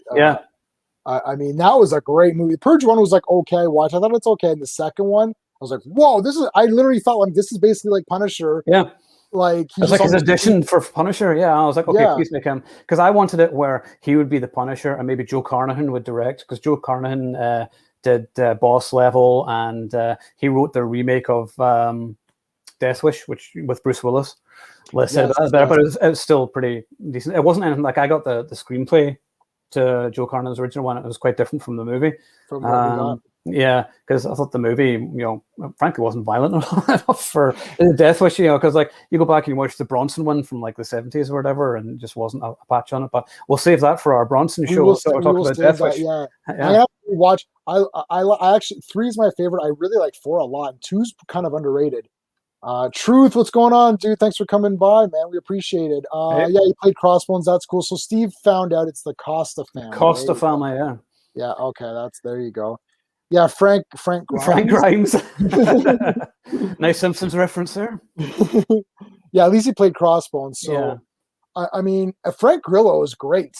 I mean that was a great movie. Purge 1 was like okay, watch. I thought it's okay. And the second one, I was like, whoa, this is. I literally thought like this is basically like Punisher. Yeah. Like it's like his audition for Punisher. Yeah, I was like, okay, please make him, because I wanted it where he would be the Punisher and maybe Joe Carnahan would direct, because Joe Carnahan did Boss Level, and he wrote the remake of Death Wish, which with Bruce Willis. Less said about that, but it was still pretty decent. It wasn't anything like I got the screenplay to Joe Carnahan's original one. It was quite different from the movie. Yeah, because I thought the movie, frankly, wasn't violent enough for Death Wish. Because like you go back and you watch the Bronson one from like the 70s or whatever, and it just wasn't a patch on it. But we'll save that for our Bronson show. We'll talk about Death Wish. Yeah. I have to watch. I actually 3 is my favorite. I really like 4 a lot. 2's kind of underrated. Truth, what's going on, dude? Thanks for coming by, man. We appreciate it. Yeah, you played Crossbones. That's cool. So Steve found out it's the Costa family. Costa family, yeah. Yeah. Okay. There you go. Yeah, Frank Grimes. Frank Grimes. Nice Simpsons reference there. Yeah, at least he played Crossbones. So, I mean, Frank Grillo is great.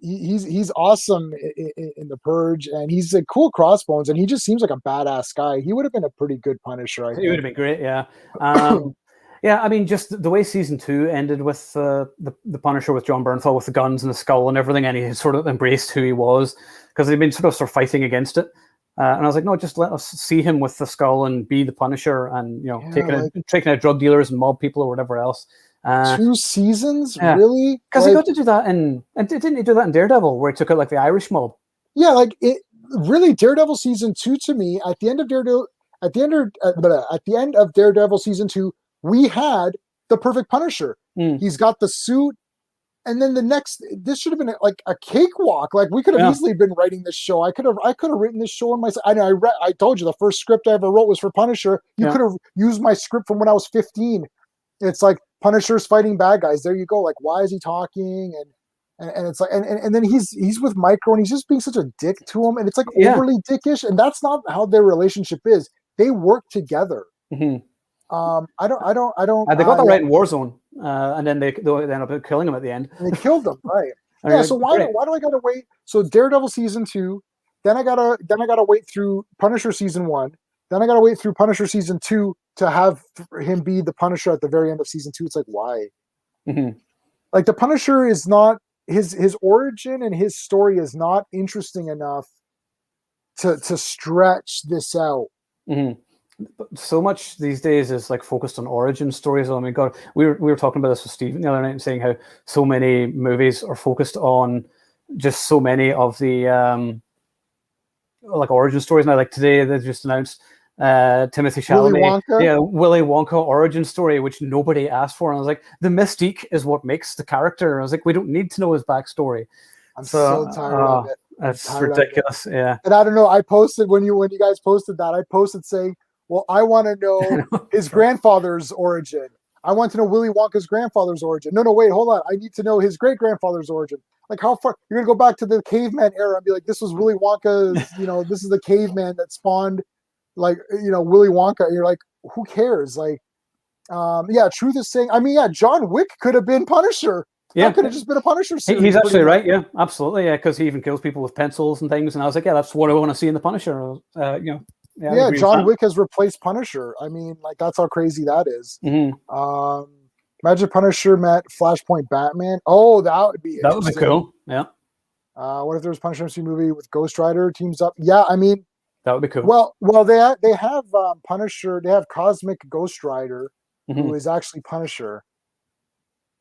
He's awesome in the Purge, and he's a cool Crossbones, and he just seems like a badass guy. He would have been a pretty good Punisher. I think he would have been great. Yeah. Yeah, I mean, just the way season 2 ended with the Punisher with John Bernthal with the guns and the skull and everything, and he sort of embraced who he was, because they'd been sort of fighting against it. And I was like, no, just let us see him with the skull and be the Punisher, and taking out drug dealers and mob people or whatever else. 2 seasons, really? Because he got to do that and didn't he do that in Daredevil, where he took out like the Irish mob? Yeah, like it really. Daredevil season 2 to me, at the end of Daredevil season 2. We had the perfect Punisher. He's got the suit, and then this should have been like a cakewalk. Like we could have easily been writing this show. I could have written this show on myself. I told you the first script I ever wrote was for Punisher. You could have used my script from when I was 15. It's like Punisher's fighting bad guys. There you go. Like, why is he talking? And and it's like, and then he's with Micro, and he's just being such a dick to him, and it's like Yeah. overly dickish, and that's not how their relationship is. They work together. Mhm. I don't. They got that Yeah, right in Warzone, and then they end up killing him at the end. and they killed him, right? I Yeah. mean, So why great. do I gotta wait? So Daredevil season 2, then I gotta wait through Punisher season 1, then I gotta wait through Punisher season 2 to have him be the Punisher at the very end of season 2. It's like, why? Mhm. Like, the Punisher is not his origin, and his story is not interesting enough to stretch this out. Mhm. So much these days is like focused on origin stories. I mean, God, we were talking about this with Stephen the other night, and saying how so many movies are focused on just so many of the like origin stories now. Like today, they just announced Timothy Willy Chalamet, Wonka. Willy Wonka origin story, which nobody asked for. And I was like, the mystique is what makes the character. I was like, we don't need to know his backstory. I'm so tired of it. It's ridiculous. Yeah. And I don't know. I posted when you guys posted that. I posted saying, "Well, I want to know his grandfather's origin. I want to know Willy Wonka's grandfather's origin." No, wait, hold on. I need to know his great grandfather's origin. Like, how far you're gonna go back to the caveman era and be like, "This was Willy Wonka's. This is the caveman that spawned, like, Willy Wonka." And you're like, who cares? Like, yeah. Truth is saying, I mean, yeah, John Wick could have been Punisher. Yeah, that could have just been a Punisher series. He's actually right. Yeah, absolutely. Yeah, because he even kills people with pencils and things. And I was like, yeah, that's what I want to see in the Punisher. Yeah, John Wick has replaced Punisher. I mean, like, that's how crazy that is. Mm-hmm. Imagine Punisher met Flashpoint Batman. Oh, that would be cool. Yeah. What if there was Punisher movie with Ghost Rider teams up? Yeah, I mean, that would be cool. Well, they have Punisher. They have Cosmic Ghost Rider, who is actually Punisher.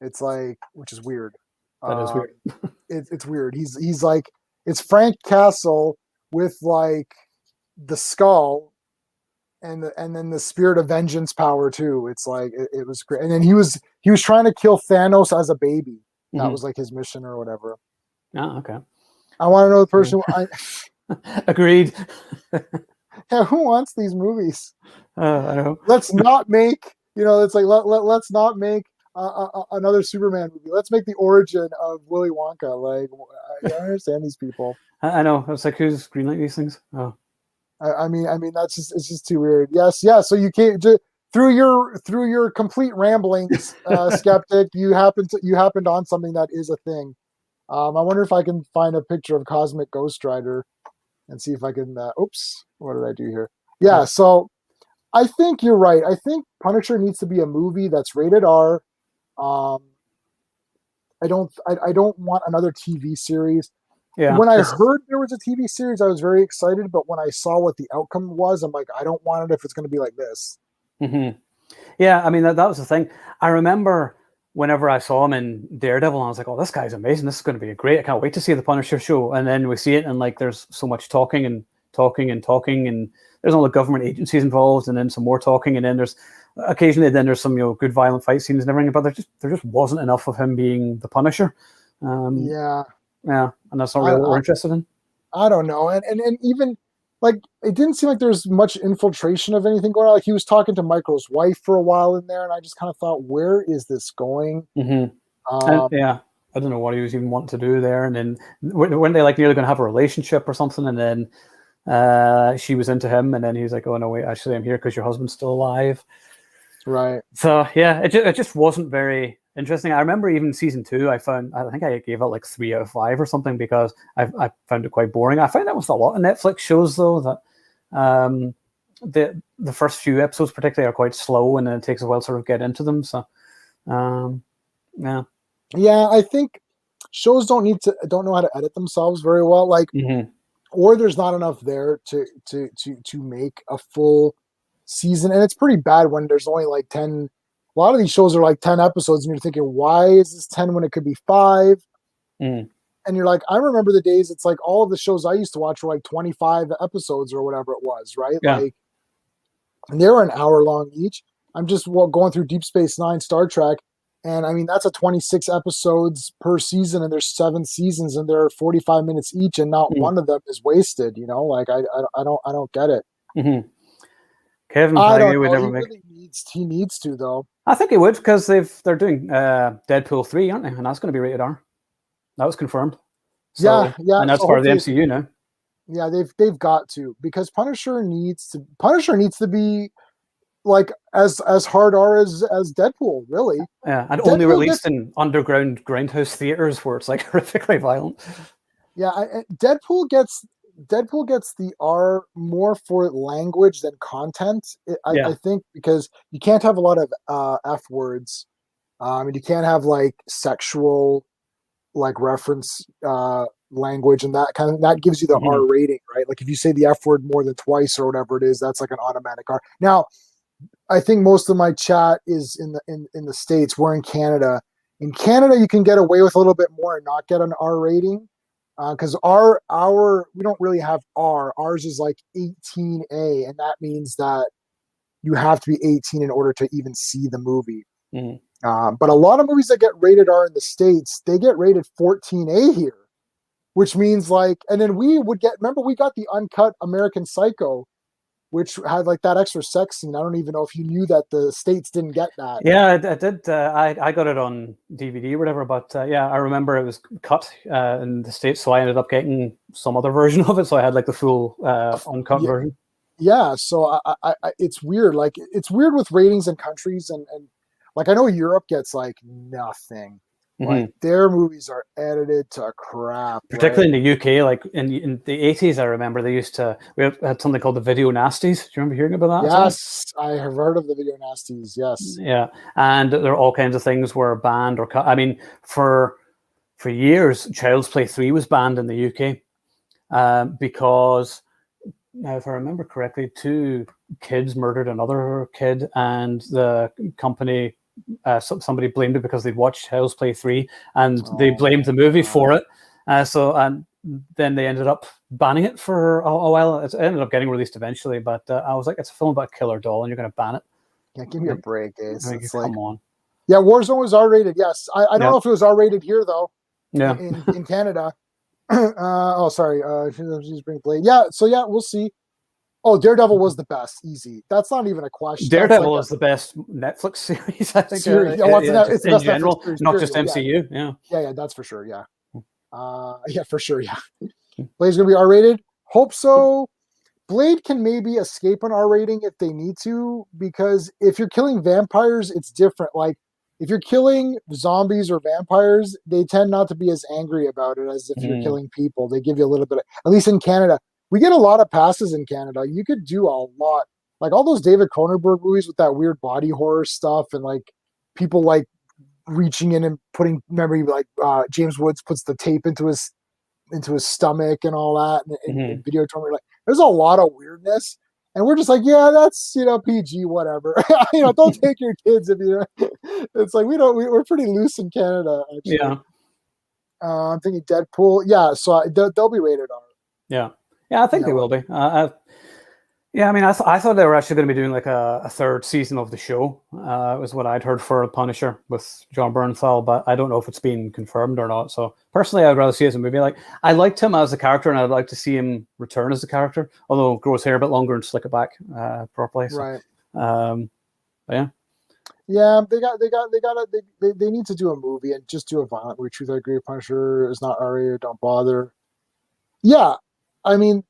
It's like, which is weird. That is weird. It's weird. He's like, it's Frank Castle with like the skull and then the spirit of vengeance power too. It's like, it was great. And then he was trying to kill Thanos as a baby. That was like his mission or whatever. Oh, okay. I want to know the person. Agreed. Yeah, who wants these movies? I know. Let's not make, it's like, let's not make another Superman movie. Let's make the origin of Willy Wonka. Like, I don't understand these people. I know. It's like, who's greenlight these things? Oh, I mean, it's just too weird. Yes, yeah. So you can't through your complete ramblings, skeptic. You happened on something that is a thing. I wonder if I can find a picture of Cosmic Ghost Rider and see if I can. Oops, what did I do here? Yeah. So I think you're right. I think Punisher needs to be a movie that's rated R. I don't want another TV series. yeah. When I heard there was a TV series, I was very excited. But when I saw what the outcome was, I'm like, I don't want it if it's going to be like this. Mm-hmm. Yeah, I mean, that was the thing. I remember whenever I saw him in Daredevil, I was like, oh, this guy's amazing. This is going to be great. I can't wait to see the Punisher show. And then we see it, and like, there's so much talking, and there's all the government agencies involved, and then some more talking, and then there's occasionally there's some good violent fight scenes and everything, but there just wasn't enough of him being the Punisher. Yeah, and that's not really what we're interested in. I don't know, and even like, it didn't seem like there was much infiltration of anything going on. Like, he was talking to Micro's wife for a while in there, and I just kind of thought, where is this going? Yeah, I don't know what he was even wanting to do there. And then weren't they like nearly going to have a relationship or something? And then she was into him, and then he was like, "Oh no, wait, actually, I'm here because your husband's still alive." Right. So yeah, it just wasn't very interesting. I remember even season 2, I think I gave it like 3 out of 5 or something because I found it quite boring. I find that with a lot of Netflix shows though, that the first few episodes particularly are quite slow, and then it takes a while to sort of get into them. So yeah, I think shows don't know how to edit themselves very well. Like, or there's not enough there to make a full season, and it's pretty bad when there's only like 10. A lot of these shows are like 10 episodes, and you're thinking, why is this 10 when it could be 5? And you're like, I remember the days, it's like all of the shows I used to watch were like 25 episodes or whatever it was, right? Yeah. Like, and they were an hour long each. I'm just going through Deep Space Nine, Star Trek, and I mean, that's a 26 episodes per season, and there's 7 seasons, and they're 45 minutes each, and not one of them is wasted. Like, I don't get it. Kevin I don't Feige would know. never He make. really needs to though. I think he would, because they're doing Deadpool 3, aren't they? And that's going to be rated R. That was confirmed. Yeah, So, yeah. and that's So part of the hopefully, MCU now. yeah, they've got to, because Punisher needs to be like as hard R as Deadpool, really. Yeah, and only Deadpool gets released in underground grindhouse theaters where it's like horrifically violent. Yeah, Deadpool gets the R more for language than content. I Yeah. think because you can't have a lot of F words, and you can't have like sexual like reference language, and that gives you the Hmm. R rating, right? Like if you say the F word more than twice or whatever it is, that's like an automatic R. Now, I think most of my chat is in the States. We're in Canada. In Canada, you can get away with a little bit more and not get an R rating, because our we don't really have R. Ours is like 18A, and that means that you have to be 18 in order to even see the movie. Hmm. But a lot of movies that get rated R in the States, they get rated 14A here, which means like, and then we would get. Remember, we got the uncut American Psycho, which had like that extra sex scene. I don't even know if you knew that the States didn't get that. Yeah, I did. I got it on DVD or whatever, but yeah, I remember it was cut in the States, so I ended up getting some other version of it. So I had like the full uncut Yeah, version. yeah. So it's weird. Like it's weird with ratings in countries, and like I know Europe gets like nothing. Like Hmm. their movies are edited to crap, right? Particularly in the UK, like in the 80s, I remember we had something called the video nasties. Do you remember hearing about that at all? Yes, I have heard of the video nasties. Yes. Yeah, and there are all kinds of things were banned or cut. I mean, for years, Child's Play 3 was banned in the UK because, now, if I remember correctly, two kids murdered another kid, and the company, somebody blamed it because they'd watched Child's Play 3, and they Oh blamed my the movie god. for it. And then they ended up banning it for a while. It ended up getting released eventually, but I was like, it's a film about a killer doll, and you're going to ban it? Yeah, give me a Like, break, Ace. like, It's like, come on. yeah, Warzone was R rated. Yes, I don't Yeah, know if it was R rated here though. yeah. In Canada. Oh, sorry. She's bring Blade. Yeah. So yeah, we'll see. Oh, Daredevil was the best. Easy. That's not even a question. That's like Daredevil a is the best Netflix series, I think. series. Yeah, well, Yeah, it's just the in best Netflix general, series. not Period. just Yeah, MCU. Yeah. yeah, that's for sure. Yeah. Yeah, for sure. Yeah. Blade's gonna be R rated. Hope so. Blade can maybe escape an R rating if they need to, because if you're killing vampires, it's different. Like if you're killing zombies or vampires, they tend not to be as angry about it as if you're Mm. killing people. They give you a little bit of, at least in Canada, we get a lot of passes in Canada. You could do a lot. Like all those David Cronenberg movies with that weird body horror stuff and like people like reaching in and putting, remember like James Woods puts the tape into his stomach and all that, and Hmm. video told me like there's a lot of weirdness, and we're just like, yeah, that's PG, whatever. Don't take your kids if you. It's like we don't. We're pretty loose in Canada, actually. Yeah. I'm thinking Deadpool. Yeah, so they'll be rated R. Yeah. Yeah, I think they will be. Yeah, I mean, I thought they were actually going to be doing like a third season of the show. Was what I'd heard for Punisher with John Bernthal, but I don't know if it's been confirmed or not. So personally, I'd rather see it as a movie. Like I liked him as a character, and I'd like to see him return as a character, although grow his hair a bit longer and slick it back properly. So, Right. yeah. Yeah, they need to do a movie and just do a violent movie. Truth, I agree. Punisher is not R-rated. Don't bother. Yeah, I mean,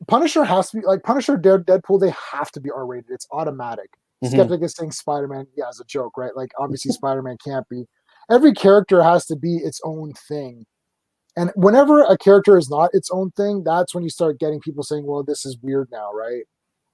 Punisher has to be like Punisher, Deadpool. They have to be R-rated. It's automatic. Hmm. Skeptic is saying Spider-Man. Yeah, as a joke, right? Like obviously Spider-Man can't be. Every character has to be its own thing. And whenever a character is not its own thing, that's when you start getting people saying, "Well, this is weird now," right?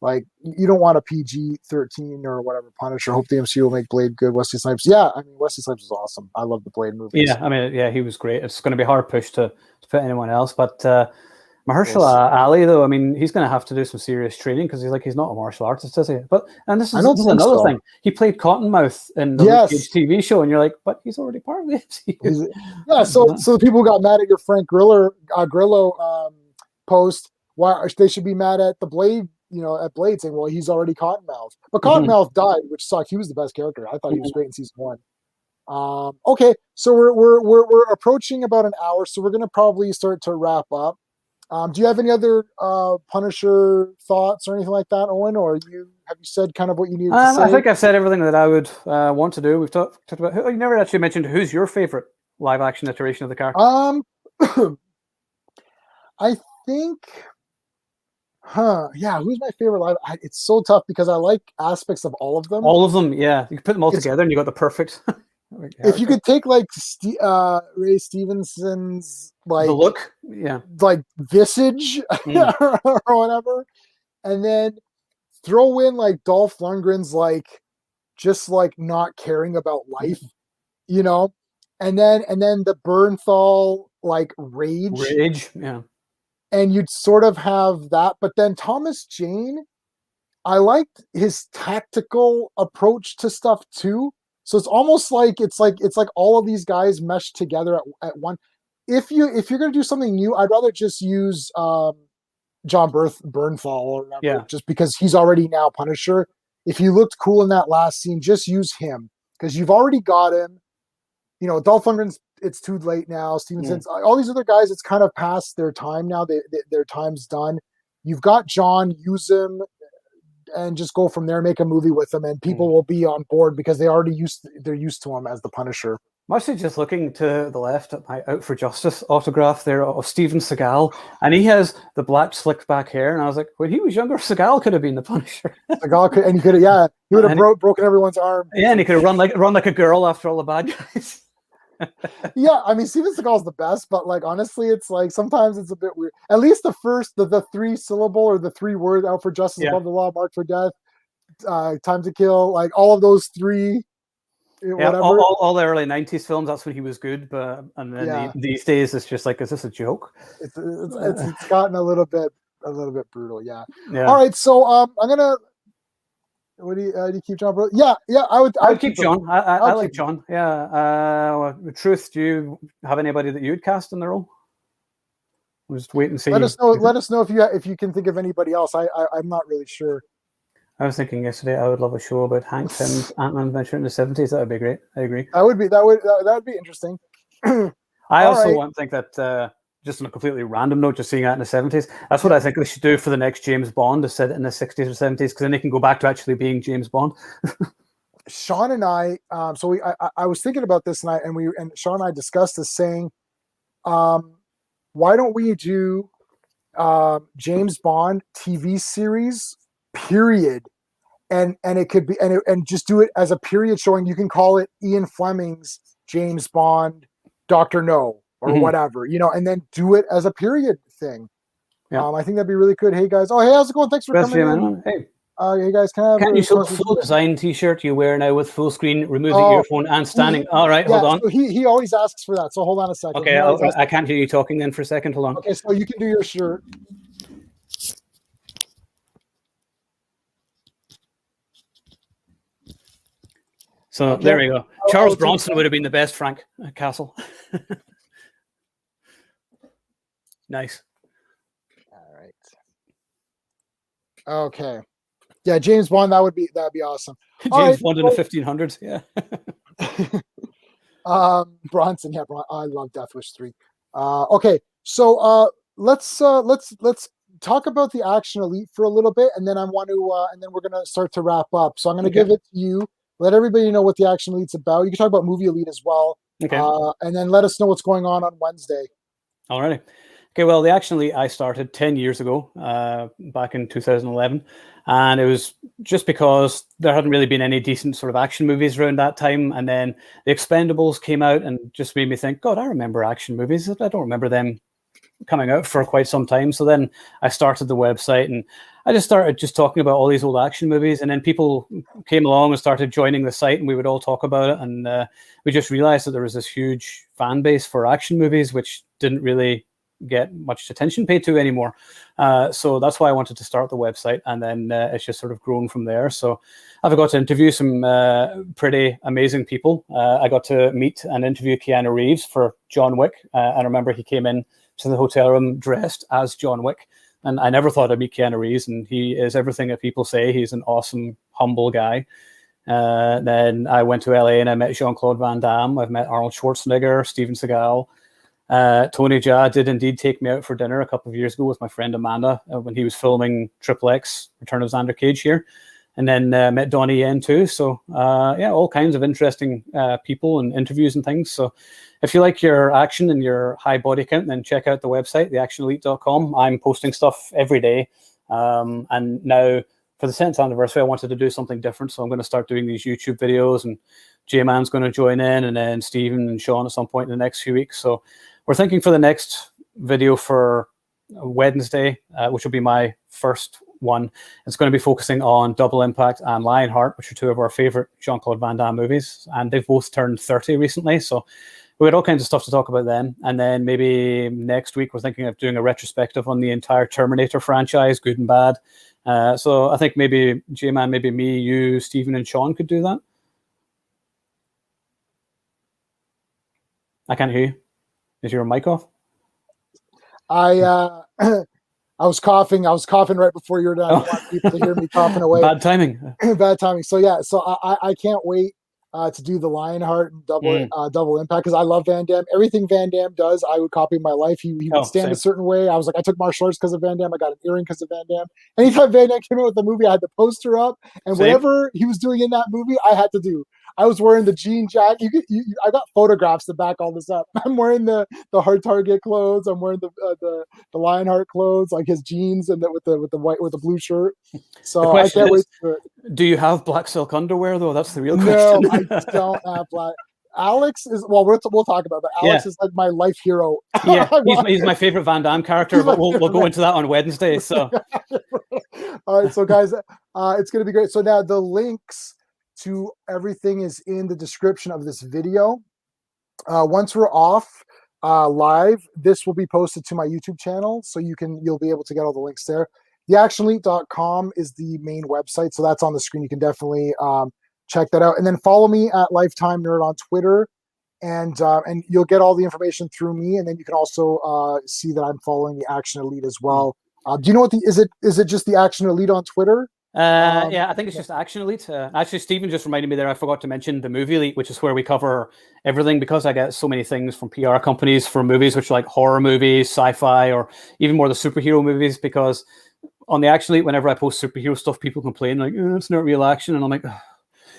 Like you don't want a PG-13 or whatever Punisher. Hope the MCU will make Blade good. Wesley Snipes, yeah, I mean Wesley Snipes is awesome. I love the Blade movies. Yeah, I mean, yeah, he was great. It's going to be a hard push to put anyone else, but We'll Mahershala Ali, though, I mean, he's going to have to do some serious training because he's not a martial artist, is he? And I don't this is think another so. thing. He played Cottonmouth in the Luke Cage Yes, TV show, and you're like, but he's already part of the MCU. yeah. So the people who got mad at your Frank Grillo post, why they should be mad at the Blade, at Blade saying, well, he's already Cottonmouth, but Cottonmouth died, which sucked. He was the best character. I thought he was great in season one. Okay, so we're approaching about an hour, so we're gonna probably start to wrap up. Do you have any other Punisher thoughts or anything like that, Owen? Or have you said kind of what you needed to I say? think I've said everything that I would want to do. We've talked about. You never actually mentioned who's your favorite live action iteration of the character? I think, yeah. Who's my favorite live? It's so tough because I like aspects of all of them. All of them, yeah. You can put them all together, and you got the perfect. If you could take like Ray Stevenson's like the look, yeah, like visage or whatever, and then throw in like Dolph Lundgren's like just like not caring about life, you know, and then the Bernthal like rage, yeah, and you'd sort of have that. But then Thomas Jane, I liked his tactical approach to stuff too. So it's almost like it's like all of these guys meshed together at one. If you're gonna do something new, I'd rather just use John Bernthal or whatever, yeah, just because he's already now Punisher. If he looked cool in that last scene, just use him because you've already got him. You know, Dolph Lundgren's, it's too late now. Stevenson's, all these other guys, it's kind of past their time now. Their time's done. You've got John, use him, and just go from there. Make a movie with him, and people will be on board because they're used to him as the Punisher. I'm actually just looking to the left at my Out for Justice autograph there of Steven Seagal, and he has the black slicked back hair, and I was like, when he was younger, Seagal could have been the Punisher. Seagal could, and he could have, he would have broken everyone's arm. Yeah, and he could have run like a girl after all the bad guys. Yeah, I mean, Steven Seagal's the best, but like honestly, it's like sometimes it's a bit weird. At least the first, the 3-syllable or the 3-word Out for Justice, Above the Law, Marked for Death, Time to Kill, like all of those three. Whatever. All the early 90s films, that's when he was good, but and then these days it's just like, is this a joke? It's gotten a little bit brutal. Yeah. All right, so I'm gonna. What do you keep John? Yeah, I would keep John. I like John. Yeah. Truth, do you have anybody that you'd cast in the role? We'll just wait and see. Let us know. Let us know if you can think of anybody else. I'm not really sure. I was thinking yesterday I would love a show about Hank Pym's Ant-Man adventure in the 70s. That would be great. I agree. That would be interesting. I also think that just on a completely random note, just seeing that in the 70s, that's what I think they should do for the next James Bond, is set it in the 60s or 70s, because then they can go back to actually being James Bond. Sean and I, I was thinking about this, and Sean and I discussed this, saying, why don't we do James Bond TV series, period, and it could be and just do it as a period showing. You can call it Ian Fleming's James Bond, Dr. No, or whatever, and then do it as a period thing. Yeah. I think that'd be really good. Hey guys, hey, how's it going? Thanks for coming in. Hey guys, can you show the full design T-shirt you wear now with full screen, remove the earphone and standing? All right, hold on. So he always asks for that. So hold on a second. Okay, I can't hear you talking then for a second. Hold on. Okay, so you can do your shirt. So there we go. Charles Bronson would have been the best Frank Castle. Nice. All right. Okay. Yeah, James Bond. That'd be awesome. James Bond in the 1500s. Yeah. Bronson. Yeah, I love Death Wish 3. Okay, so let's talk about the Action Elite for a little bit, and then and then we're gonna start to wrap up. So I'm gonna give it to you. Let everybody know what the Action Elite's about. You can talk about Movie Elite as well. Okay. And then let us know what's going on Wednesday. Alrighty. Okay, well, the Action Elite I started 10 years ago, back in 2011. And it was just because there hadn't really been any decent sort of action movies around that time. And then The Expendables came out and just made me think, God, I remember action movies. I don't remember them coming out for quite some time. So then I started the website and I just started talking about all these old action movies, and then people came along and started joining the site, and we would all talk about it. And we just realized that there was this huge fan base for action movies, which didn't really get much attention paid to anymore. So that's why I wanted to start the website, and then it's just sort of grown from there. So I've got to interview some pretty amazing people. I got to meet and interview Keanu Reeves for John Wick. I remember he came in to the hotel room dressed as John Wick. And I never thought I'd meet Keanu Reeves, and he is everything that people say. He's an awesome, humble guy. Then I went to LA and I met Jean-Claude Van Damme. I've met Arnold Schwarzenegger, Steven Seagal. Tony Jaa did indeed take me out for dinner a couple of years ago with my friend Amanda when he was filming Triple X, Return of Xander Cage here. and then met Donnie Yen too. So yeah, all kinds of interesting people and interviews and things. So if you like your action and your high body count, then check out the website, theactionelite.com. I'm posting stuff every day. And now for the 10th anniversary, I wanted to do something different. So I'm going to start doing these YouTube videos, and J-Man's going to join in, and then Stephen and Sean at some point in the next few weeks. So we're thinking for the next video for Wednesday, which will be my first one, it's going to be focusing on Double Impact and Lionheart, which are two of our favorite Jean-Claude Van Damme movies. And they've both turned 30 recently. So we had all kinds of stuff to talk about then. And then maybe next week, we're thinking of doing a retrospective on the entire Terminator franchise, good and bad. So I think maybe J-Man, maybe me, you, Stephen, and Sean could do that. I can't hear you. Is your mic off? I was coughing. I was coughing right before you were done. I don't want people to hear me coughing away. Bad timing. Bad timing. So yeah, so I can't wait to do the Lionheart and Double Impact, because I love Van Damme. Everything Van Damme does, I would copy in my life. He would stand same. a certain way. I was like, I took martial arts because of Van Damme. I got an earring because of Van Damme. Anytime Van Damme came out with the movie, I had the poster up, and Same. whatever he was doing in that movie, I had to do. I was wearing the jean jacket. I got photographs to back all this up. I'm wearing the Hard Target clothes. I'm wearing the Lionheart clothes, like his jeans, and with the blue shirt. So I can't wait for it. Do you have black silk underwear though? That's the real question. No, I don't have black. Alex is, well, we'll talk about that. Alex is like my life hero. Yeah, he's my favorite Van Damme character, but we'll go into that on Wednesday. So, all right, so guys, it's gonna be great. So now the links to everything is in the description of this video. Once we're off live, this will be posted to my YouTube channel, so you'll be able to get all the links there. Theactionelite.com is the main website, so that's on the screen. You can definitely check that out, and then follow me at Lifetime Nerd on Twitter, and you'll get all the information through me. And then you can also see that I'm following the Action Elite as well. Do you know what is it just the Action Elite on Twitter? Yeah, I think it's just Action Elite. Actually, Stephen just reminded me there, I forgot to mention the Movie Elite, which is where we cover everything, because I get so many things from PR companies for movies, which are like horror movies, sci-fi, or even more the superhero movies. Because on the Action Elite, whenever I post superhero stuff, people complain like, it's not real action. And I'm like, ugh.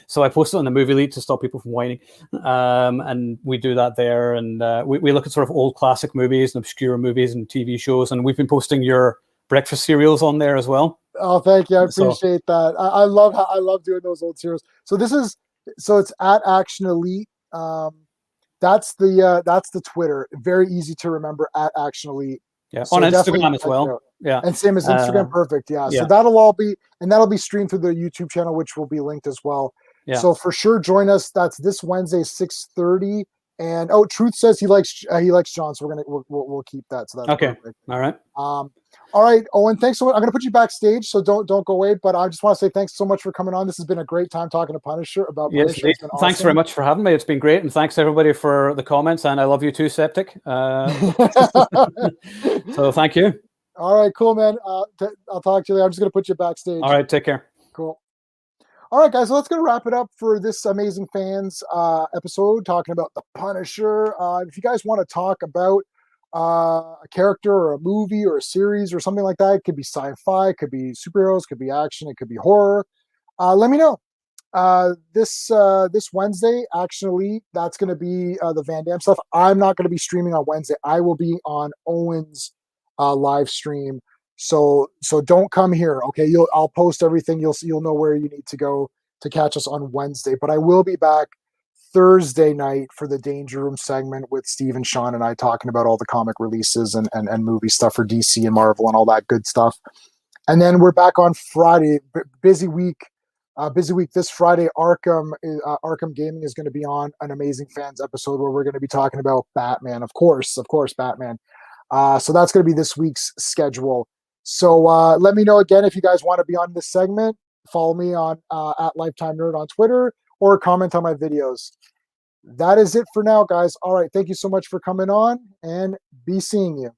So I post it on the Movie Elite to stop people from whining. And we do that there. And we look at sort of old classic movies and obscure movies and TV shows. And we've been posting your breakfast cereals on there as well. Oh, thank you. I appreciate that. I love doing those old cereals. So it's at Action Elite. That's the Twitter. Very easy to remember, at Action Elite. Yeah, so on Instagram as well. Yeah, and same as Instagram. Perfect. Yeah. So that'll be streamed through the YouTube channel, which will be linked as well. Yeah. So for sure, join us. That's this Wednesday, 6:30. And Truth says he likes John, so we'll keep that. So that's okay. Perfect. All right. All right, Owen, thanks so much. I'm going to put you backstage, so don't go away. But I just want to say thanks so much for coming on. This has been a great time talking to Punisher about Punisher. Yes, awesome. Thanks very much for having me. It's been great, and thanks everybody for the comments. And I love you too, Septic. So thank you. All right, cool, man. I'll talk to you later. I'm just going to put you backstage. All right, take care. Cool. All right, guys, so let's go wrap it up for this Amazing Fans episode, talking about the Punisher. If you guys want to talk about a character or a movie or a series or something like that, it could be sci-fi, it could be superheroes, it could be action, it could be horror, let me know. This Wednesday, Action Elite, that's going to be the Van Damme stuff. I'm not going to be streaming on Wednesday. I will be on Owen's live stream. So don't come here, okay? I'll post everything. You'll know where you need to go to catch us on Wednesday. But I will be back Thursday night for the Danger Room segment with Steve and Sean and I, talking about all the comic releases and movie stuff for DC and Marvel and all that good stuff. And then we're back on Friday. Busy week. This Friday. Arkham Gaming is going to be on an Amazing Fans episode where we're going to be talking about Batman. Of course, Batman. So that's going to be this week's schedule. So let me know again if you guys want to be on this segment. Follow me on at Lifetime Nerd on Twitter, or comment on my videos. That is it for now, guys. All right. Thank you so much for coming on, and be seeing you.